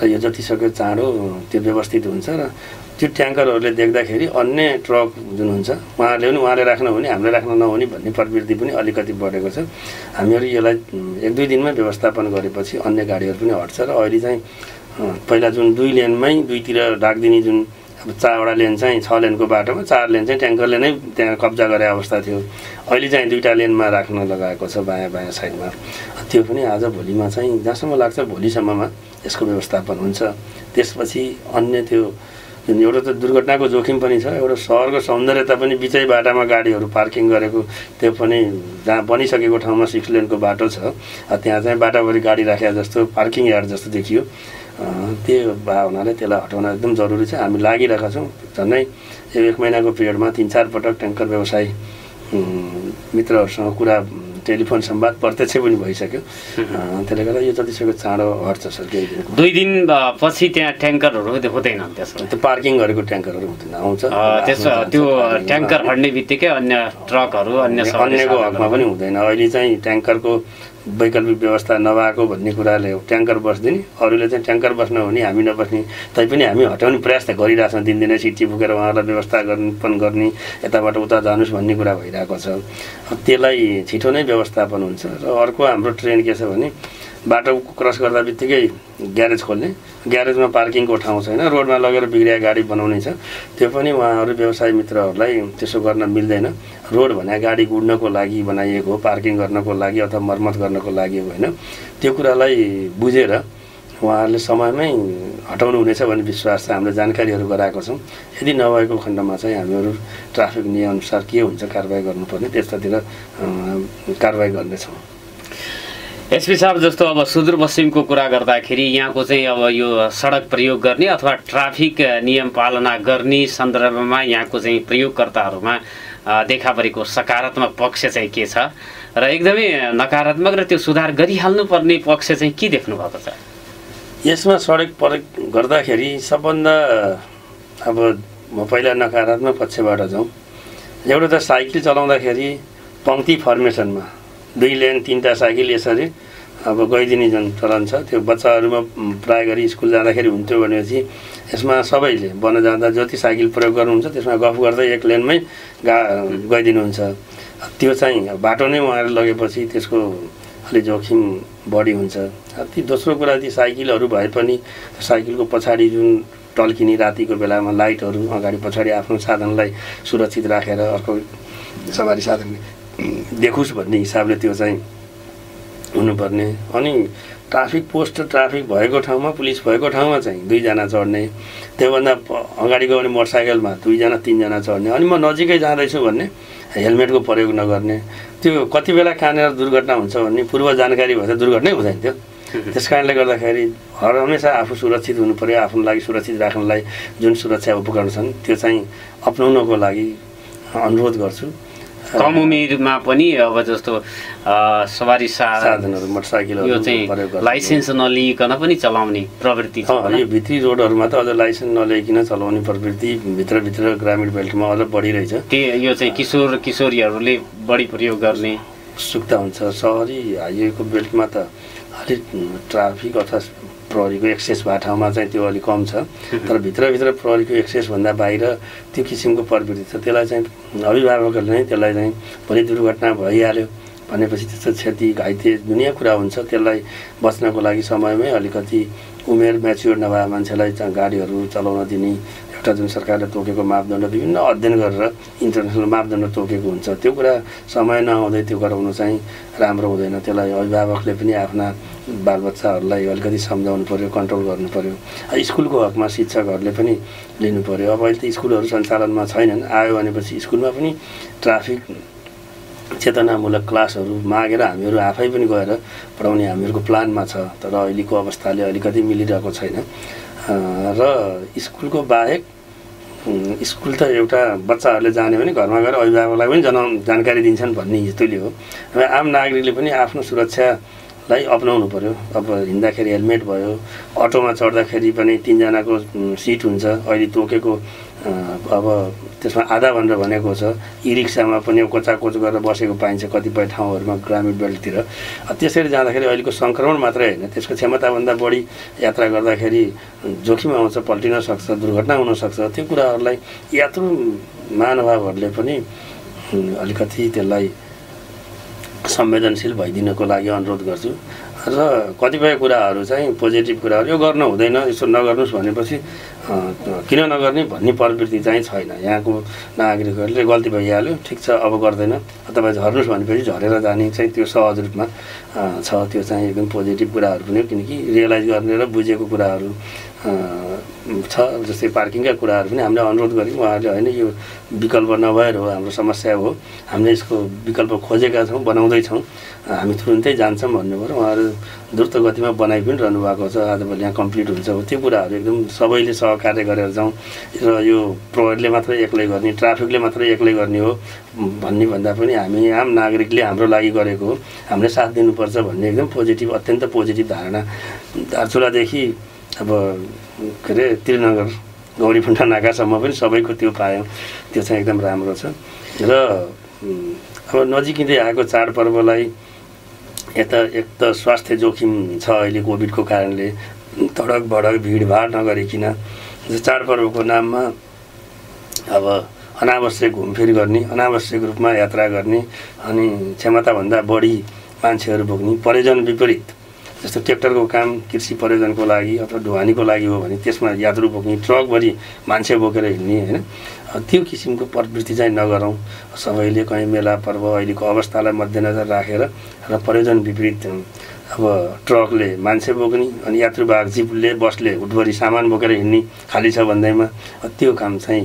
Speaker 2: र यो जतिसक्दो चाँडो त्यो व्यवस्थित हुन्छ र त्यो ट्याङ्करहरूले देख्दाखेरि अन्य ट्रक जुन हुन्छ उहाँले राख्न हुने हामीले राख्न नहुने भन्ने प्रवृत्ति पनि अलिकति बढेको छ। हामीहरू यसलाई 1-2 दिनमै व्यवस्थापन गरेपछि अन्य गाडीहरू पनि हट्छ र अहिले चाहिँ पहिला जुन 2 लेनमै दुईतिर राखिदिने जुन अब 4वटा लेन चाहिँ 6 लेनको बाटोमा 4 लेन चाहिँ ट्याङ्करले नै त्यहाँ कब्जा गरे अवस्था थियो। अहिले चाहिँ 2टा लेनमा राख्न लगाएको छ बायाँ बायाँ साइडमा। त्यो पनि आज भोलिमा चाहिँ जहाँसम्म लाग्छ भोलिसम्ममा यसको व्यवस्थापन हुन्छ। त्यसपछि अन्य त्यो जुन एउटा त दुर्घटनाको जोखिम पनि छ, एउटा सहरको सौन्दर्यता पनि बिचै बाटामा गाडीहरू पार्किङ गरेको, त्यो पनि जहाँ बनिसकेको ठाउँमा 6 लेनको बाटो छ, त्यहाँ चाहिँ बाटाभरि गाडी राखेको जस्तो पार्किङ यार्ड जस्तो देखियो। त्यो भए हुनाले त्यसलाई हटाउन एकदम जरुरी छ। हामी लागिरहेका छौँ। झन्डै 1 महिनाको पिरियडमा 3-4 पटक ट्याङ्कर व्यवसायी मित्रहरूसँग कुरा, टेलिफोन संवाद प्रत्यक्ष पनि भइसक्यो। त्यसले गर्दा यो जतिसक्दो चाँडो हट्छ सर।
Speaker 1: 2 दिन पछि त्यहाँ ट्याङ्करहरू हुँदैन, त्यसमा
Speaker 2: त्यो पार्किङ गरेको ट्याङ्करहरू हुँदैन, आउँछ
Speaker 1: त्यो ट्याङ्कर हट्ने बित्तिकै अन्य ट्रकहरू अन्यको
Speaker 2: हकमा पनि हुँदैन। अहिले चाहिँ ट्याङ्करको वैकल्पिक व्यवस्था नभएको भन्ने कुराले ट्याङ्कर बस्दिने, अरूले चाहिँ ट्याङ्कर बस्न हुने हामी नबस्ने, तैपनि हामी हटाउने प्रयास त गरिरहेछौँ। दिनदिनै सिटी फुकेर उहाँहरूलाई व्यवस्था गर्ने यताबाट उता जानुहोस् भन्ने कुरा भइरहेको छ। त्यसलाई छिटो नै व्यवस्थापन हुन्छ। र अर्को हाम्रो ट्रेन के छ भने बाटो क्रस गर्दा बित्तिकै ग्यारेज खोल्ने, ग्यारेजमा पार्किङको ठाउँ छैन, रोडमा लगेर बिग्रिया गाडी बनाउने छ। त्यो पनि उहाँहरू व्यवसाय मित्रहरूलाई त्यसो गर्न मिल्दैन। रोड भने गाडी गुड्नको लागि बनाइएको हो, पार्किङ गर्नको लागि अथवा मर्मत गर्नको लागि होइन। त्यो कुरालाई बुझेर उहाँहरूले समयमै हटाउनु हुनेछ भन्ने विश्वास छ। हामीले जानकारीहरू गराएको छौँ। यदि नभएको खण्डमा चाहिँ हामीहरू ट्राफिक नियमअनुसार के हुन्छ कारबाही गर्नुपर्ने त्यस्तातिर कारबाही गर्नेछौँ।
Speaker 1: एसपी साहब, जस्तो अब सुदूरपश्चिमको कुरा गर्दाखेरि यहाँको चाहिँ अब यो सडक प्रयोग गर्ने अथवा ट्राफिक नियम पालना गर्ने सन्दर्भमा यहाँको चाहिँ प्रयोगकर्ताहरूमा देखा परेको सकारात्मक पक्ष चाहिँ के छ र एकदमै नकारात्मक र त्यो सुधार गरिहाल्नु पर्ने पक्ष चाहिँ के देख्नु भएको छ?
Speaker 2: यसमा सडक प्रयोग गर्दाखेरि सबभन्दा अब म पहिला नकारात्मक पक्षबाट जाउँ। एउटा त साइकल चलाउँदाखेरि पङ्क्ति फर्मेसनमा 2 लेन 3टा साइकल यसरी अब गइदिने जुन चलन छ, त्यो बच्चाहरूमा प्राय गरी स्कुल जाँदाखेरि हुन्थ्यो भनेपछि यसमा सबैले बन जाँदा जति साइकल प्रयोग गर्नुहुन्छ त्यसमा गफ गर्दै 1 लेनमै गइदिनुहुन्छ। त्यो चाहिँ बाटो नै उहाँले लगेपछि त्यसको अलि जोखिम बढी हुन्छ। ती दोस्रो कुरा, ती साइकलहरू भए पनि साइकलको पछाडि जुन टल्किने रातिको बेलामा लाइटहरू अगाडि पछाडि आफ्नो साधनलाई सुरक्षित राखेर अर्को सवारी साधनले देखोस् भन्ने हिसाबले त्यो चाहिँ हुनुपर्ने। अनि ट्राफिक पोस्ट ट्राफिक भएको ठाउँमा, पुलिस भएको ठाउँमा चाहिँ 2 जना चढ्ने, त्योभन्दा अगाडि गयो भने मोटरसाइकलमा 2 जना 3 जना चढ्ने। अनि म नजिकै जाँदैछु भन्ने हेलमेटको प्रयोग नगर्ने। त्यो कति बेला कहाँनिर दुर्घटना हुन्छ भन्ने पूर्व जानकारी भए त दुर्घटनै हुँदैन थियो। त्यस कारणले गर्दाखेरि हर हमेसा आफू सुरक्षित हुनु पर्यो। आफ्नो लागि सुरक्षित राख्नलाई जुन सुरक्षा उपकरण छन् त्यो चाहिँ अपनाउनको लागि अनुरोध गर्छु।
Speaker 1: कम उमेरमा पनि अब जस्तो सवारी
Speaker 2: साधनहरू मोटरसाइकलहरू
Speaker 1: यो चाहिँ लाइसेन्स नलिइकन पनि चलाउने प्रवृत्ति छ।
Speaker 2: यो भित्री रोडहरूमा त अझ लाइसेन्स नलिइकन चलाउने प्रवृत्ति भित्र ग्रामीण बेल्टमा अझ बढिरहेछ।
Speaker 1: यो चाहिँ किशोरीहरूले बढी प्रयोग गर्ने
Speaker 2: सुक्ता हुन्छ। सहरी हाइवेको बेल्टमा त अलिक ट्राफिक अथवा प्रहरीको एक्सेस भएको ठाउँमा चाहिँ त्यो अलिक कम छ। तर भित्रभित्र प्रहरीको एक्सेसभन्दा बाहिर त्यो किसिमको प्रवृत्ति छ। त्यसलाई चाहिँ अभिभावकहरूले नै त्यसलाई चाहिँ भोलि दुर्घटना भइहाल्यो भनेपछि त्यस्तो क्षति घाइते दुनियाँ कुरा हुन्छ। त्यसलाई बच्नको लागि समयमै अलिकति उमेर म्याच्योर नभए मान्छेलाई गाडीहरू चलाउन दिने एउटा जुन सरकारले तोकेको मापदण्ड विभिन्न अध्ययन गरेर इन्टरनेसनल मापदण्ड तोकेको हुन्छ, त्यो कुरा समय नआउँदै त्यो गराउनु चाहिँ राम्रो हुँदैन। त्यसलाई अभिभावकले पनि आफ्ना बालबच्चाहरूलाई अलिकति सम्झाउनु पऱ्यो, कन्ट्रोल गर्नु पऱ्यो। स्कुलको हकमा शिक्षकहरूले पनि लिनु पऱ्यो। अब अहिले त स्कुलहरू सञ्चालनमा छैनन्, आयो भनेपछि स्कुलमा पनि ट्राफिक चेतनामूलक क्लासहरू मागेर हामीहरू आफै पनि गएर पढाउने हामीहरूको प्लानमा छ। तर अहिलेको अवस्थाले अलिकति मिलिरहेको छैन। र स्कुलको बाहेक स्कुल त एउटा बच्चाहरूले जाने भने घरमा गएर अभिभावकलाई पनि जानकारी दिन्छन् भन्ने हिजोले हो। आम नागरिकले पनि आफ्नो सुरक्षालाई अपनाउनु पर्यो। अब हिँड्दाखेरि हेलमेट भयो, अटोमा चढ्दाखेरि पनि 3 जनाको सिट हुन्छ, अहिले तोकेको अब त्यसमा आधा भनेर भनेको छ। ई रिक्सामा पनि कोचाकोच गरेर बसेको पाइन्छ कतिपय ठाउँहरूमा ग्रामीण बेल्टतिर। त्यसरी जाँदाखेरि अहिलेको सङ्क्रमण मात्रै होइन, त्यसको क्षमताभन्दा बढी यात्रा गर्दाखेरि जोखिम आउँछ, पल्टिन सक्छ, दुर्घटना हुनसक्छ। त्यो कुराहरूलाई यात्रु महानुभावहरूले पनि अलिकति त्यसलाई संवेदनशील भइदिनको लागि अनुरोध गर्छु। र कतिपय कुराहरू चाहिँ पोजिटिभ कुराहरू यो गर्न हुँदैन, यसो नगर्नुहोस् भनेपछि किन नगर्ने भन्ने प्रवृत्ति चाहिँ छैन। यहाँको नागरिकहरूले गल्ती भइहाल्यो, ठिक छ, अब गर्दैन, तपाईँ झर्नुहोस् भनेपछि झरेर जाने चाहिँ त्यो सहज रूपमा छ। त्यो चाहिँ एकदम पोजिटिभ कुराहरू पनि, किनकि रियलाइज गर्ने र बुझेको कुराहरू छ। जस्तै पार्किङका कुराहरू पनि हामीले अनुरोध गऱ्यौँ, उहाँहरूले होइन यो विकल्प नभएर हो, हाम्रो समस्या हो, हामीले यसको विकल्प खोजेका छौँ, बनाउँदैछौँ, हामी तुरुन्तै जान्छौँ भन्नुभयो। उहाँहरू द्रुत गतिमा बनाइ पनि रहनु भएको छ, आजभोलि यहाँ कम्प्लिट हुन्छ। त्यो कुराहरू एकदम सबैले सहकार्य गरेर जाउँ र यो प्रहरीले मात्रै एक्लै गर्ने, ट्राफिकले मात्रै एक्लै गर्ने हो भन्ने भन्दा पनि हामी आम नागरिकले हाम्रो लागि गरेको हो, हामीले साथ दिनुपर्छ भन्ने एकदम पोजिटिभ, अत्यन्त पोजिटिभ धारणा दार्चुलादेखि अब के अरे त्रिनगर गौरीकुण्ड नाकासम्म पनि सबैको त्यो पायौँ। त्यो चाहिँ एकदम राम्रो छ। र अब नजिकिँदै आएको चाडपर्वलाई एक त स्वास्थ्य जोखिम छ अहिले कोभिडको कारणले, तडक भडक भिडभाड नगरिकन चाडपर्वको नाममा अब अनावश्यक घुमफिर गर्ने, अनावश्यक रूपमा यात्रा गर्ने अनि क्षमताभन्दा बढी मान्छेहरू बोक्ने, प्रयोजन विपरीत जस्तो ट्र्याक्टरको काम कृषि प्रयोजनको लागि अथवा ढुवानीको लागि हो भने त्यसमा यात्रु बोक्ने, ट्रकभरि मान्छे बोकेर हिँड्ने, होइन, त्यो किसिमको प्रवृत्ति चाहिँ नगरौँ। सबैले कहीँ मेला पर्व अहिलेको अवस्थालाई मध्यनजर राखेर र प्रयोजन विपरीत अब ट्रकले मान्छे बोक्ने अनि यात्रुवाहक जिपले बसले हुटभरि सामान बोकेर हिँड्ने खाली छ भन्दैमा त्यो काम चाहिँ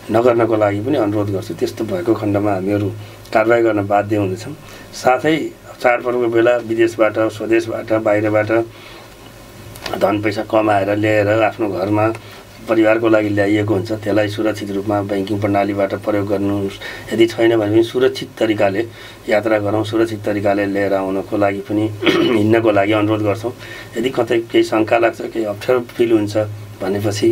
Speaker 2: नगर्नको लागि पनि अनुरोध गर्छु। त्यस्तो भएको खण्डमा हामीहरू कारबाही गर्न बाध्य हुनेछौँ। साथै चाडपर्वको बेला विदेशबाट, स्वदेशबाट, बाहिरबाट धन पैसा कमाएर ल्याएर आफ्नो घरमा परिवारको लागि ल्याइएको हुन्छ, त्यसलाई सुरक्षित रूपमा ब्याङ्किङ प्रणालीबाट प्रयोग गर्नुहोस्। यदि छैन भने पनि सुरक्षित तरिकाले यात्रा गरौँ, सुरक्षित तरिकाले लिएर आउनको लागि पनि हिँड्नको लागि अनुरोध गर्छौँ। यदि कतै केही शङ्का लाग्छ, केही अप्ठ्यारो फिल हुन्छ भनेपछि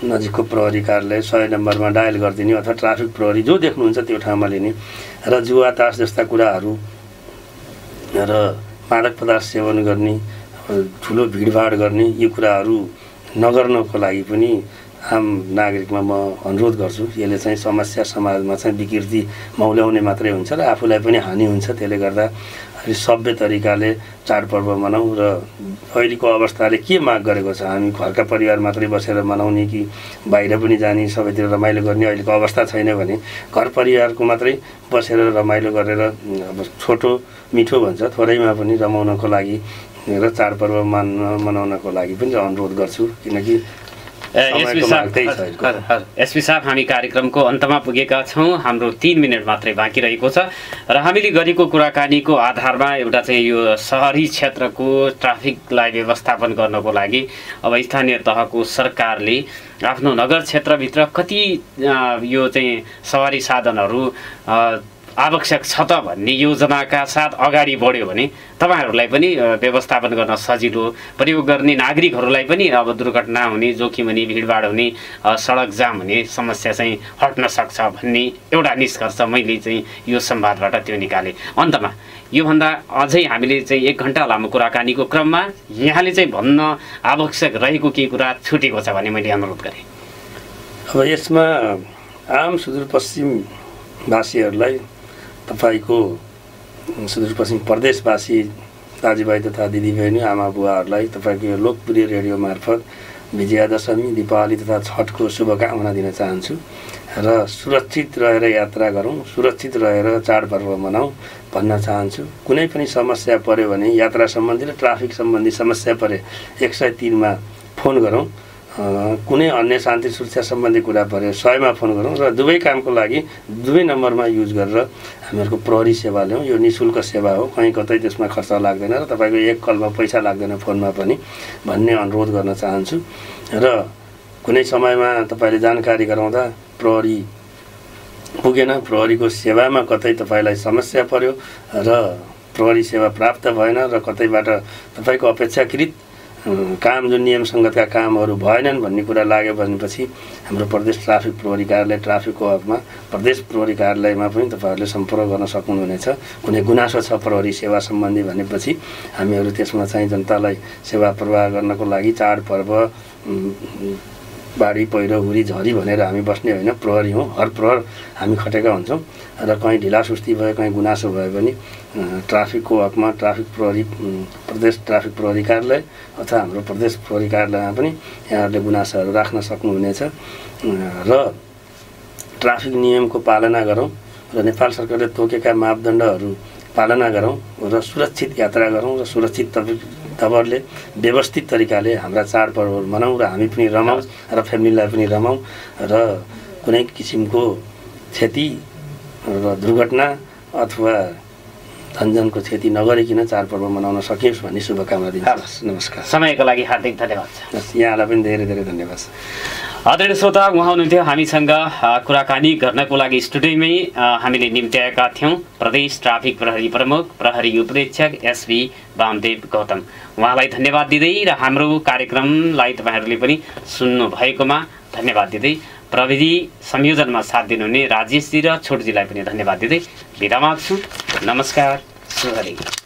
Speaker 2: नजिकको प्रहरी कार्यालय 100 नम्बरमा डायल गरिदिने अथवा ट्राफिक प्रहरी जो देख्नुहुन्छ त्यो ठाउँमा लिने। र जुवा तास जस्ता कुराहरू र मादक पदार्थ सेवन गर्ने, ठुलो भिडभाड गर्ने, यी कुराहरू नगर्नको लागि पनि आम नागरिकमा म अनुरोध गर्छु। यसले चाहिँ समस्या समाजमा चाहिँ विकृति मौल्याउने मात्रै हुन्छ र आफूलाई पनि हानि हुन्छ। त्यसले गर्दा सभ्य तरिकाले चाडपर्व मनाउँ। र अहिलेको अवस्थाले के माग गरेको छ, हामी घरका परिवार मात्रै बसेर मनाउने कि बाहिर पनि जाने, सबैतिर रमाइलो गर्ने अहिलेको अवस्था छैन भने घर परिवारको मात्रै बसेर रमाइलो गरेर अब छोटो मिठो भन्छ थोरैमा पनि रमाउनको लागि र चाडपर्व मनाउनको लागि पनि अनुरोध गर्छु। किनकि
Speaker 1: एसपी साहब, हामी कार्यक्रमको अन्तमा पुगेका छौँ। हाम्रो 3 मिनट मात्रै बाँकी रहेको छ र हामीले गरेको कुराकानीको आधारमा एउटा चाहिँ यो सहरी क्षेत्रको ट्राफिकलाई व्यवस्थापन गर्नको लागि अब स्थानीय तहको सरकारले आफ्नो नगर क्षेत्रभित्र कति यो चाहिँ सवारी साधनहरू आवश्यक छ त भन्ने योजनाका साथ अगाडि बढ्यो भने तपाईँहरूलाई पनि व्यवस्थापन गर्न सजिलो, प्रयोग गर्ने नागरिकहरूलाई पनि अब दुर्घटना हुने, जोखिम हुने, भिडभाड हुने, सडक जाम हुने समस्या चाहिँ हट्न सक्छ भन्ने एउटा निष्कर्ष मैले चाहिँ यो संवादबाट त्यो निकालेँ। अन्तमा योभन्दा अझै हामीले चाहिँ 1 घन्टा लामो कुराकानीको क्रममा यहाँले चाहिँ भन्न आवश्यक रहेको केही कुरा छुटेको छ भने मैले अनुरोध गरेँ।
Speaker 2: अब यसमा आम सुदूरपश्चिमवासीहरूलाई तपाईँको सुदूरपश्चिम प्रदेशवासी दाजुभाइ तथा दिदीबहिनी आमा बुवाहरूलाई तपाईँको यो लोकप्रिय रेडियो मार्फत विजयादशमी दीपावली तथा छठको शुभकामना दिन चाहन्छु र सुरक्षित रहेर यात्रा गरौँ, सुरक्षित रहेर चाडपर्व मनाउँ भन्न चाहन्छु। कुनै पनि समस्या पर्यो भने यात्रा सम्बन्धी र ट्राफिक सम्बन्धी समस्या परे 103 मा फोन गरौँ। कुनै अन्य शान्ति सुरक्षा सम्बन्धी कुरा पर्यो 100 मा फोन गरौँ र दुवै कामको लागि दुवै नम्बरमा युज गरेर हामीहरूको प्रहरी सेवा ल्याउँ। यो निःशुल्क सेवा हो, कहीँ कतै त्यसमा खर्च लाग्दैन र तपाईँको एक कलमा पैसा लाग्दैन फोनमा पनि भन्ने अनुरोध गर्न चाहन्छु। र कुनै समयमा तपाईँले जानकारी गराउँदा प्रहरी पुगेन, प्रहरीको सेवामा कतै तपाईँलाई समस्या पर्यो र प्रहरी सेवा प्राप्त भएन र कतैबाट तपाईँको अपेक्षाकृत काम जुन नियम सङ्गतका कामहरू भएनन् भन्ने कुरा लाग्यो भनेपछि हाम्रो प्रदेश ट्राफिक प्रहरी कार्यालय ट्राफिकको हकमा प्रदेश प्रहरी कार्यालयमा पनि तपाईँहरूले सम्पर्क गर्न सक्नुहुनेछ। कुनै गुनासो छ प्रहरी सेवा सम्बन्धी भनेपछि हामीहरू त्यसमा चाहिँ जनतालाई सेवा प्रवाह गर्नको लागि चाडपर्व बाढी पहिरो हुरी झरी भनेर हामी बस्ने होइन, प्रहरी हौँ। हर प्रहर हामी खटेका हुन्छौँ र कहीँ ढिलासुस्ती भयो, कहीँ गुनासो भयो भने ट्राफिकको हकमा ट्राफिक प्रहरी प्रदेश ट्राफिक प्रहरी कार्यालय अथवा हाम्रो प्रदेश प्रहरी कार्यालयमा पनि यहाँहरूले गुनासोहरू राख्न सक्नुहुनेछ। र ट्राफिक नियमको पालना गरौँ र नेपाल सरकारले तोकेका मापदण्डहरू पालना गरौँ र सुरक्षित यात्रा गरौँ र सुरक्षित तपाईँहरूले व्यवस्थित तरिकाले हाम्रा चाडपर्वहरू मनाउँ र हामी पनि रमाउँ र फ्यामिलीलाई पनि रमाउँ र कुनै किसिमको क्षति र दुर्घटना अथवा धनजनको क्षति नगरिकन चाडपर्व मनाउन सकियोस् भन्ने शुभकामना दिन्छु। नमस्कार।
Speaker 1: समयको लागि हार्दिक धन्यवाद।
Speaker 2: यहाँलाई पनि धेरै धेरै धन्यवाद।
Speaker 1: आदरणीय श्रोता, उहाँ हुनुहुन्थ्यो हामीसँग कुराकानी गर्नको लागि स्टुडियोमै हामीले निम्त्याएका थियौँ प्रदेश ट्राफिक प्रहरी प्रमुख प्रहरी उपरीक्षक एसबी वामदेव गौतम। उहाँलाई धन्यवाद दिँदै र हाम्रो कार्यक्रमलाई तपाईँहरूले पनि सुन्नु भएकोमा धन्यवाद दिँदै प्रविधि संयोजनमा साथ दिनुहुने राजेशजी र छोटजीलाई पनि धन्यवाद दिँदै बिदा माग्छु। नमस्कार, शुभ दिन।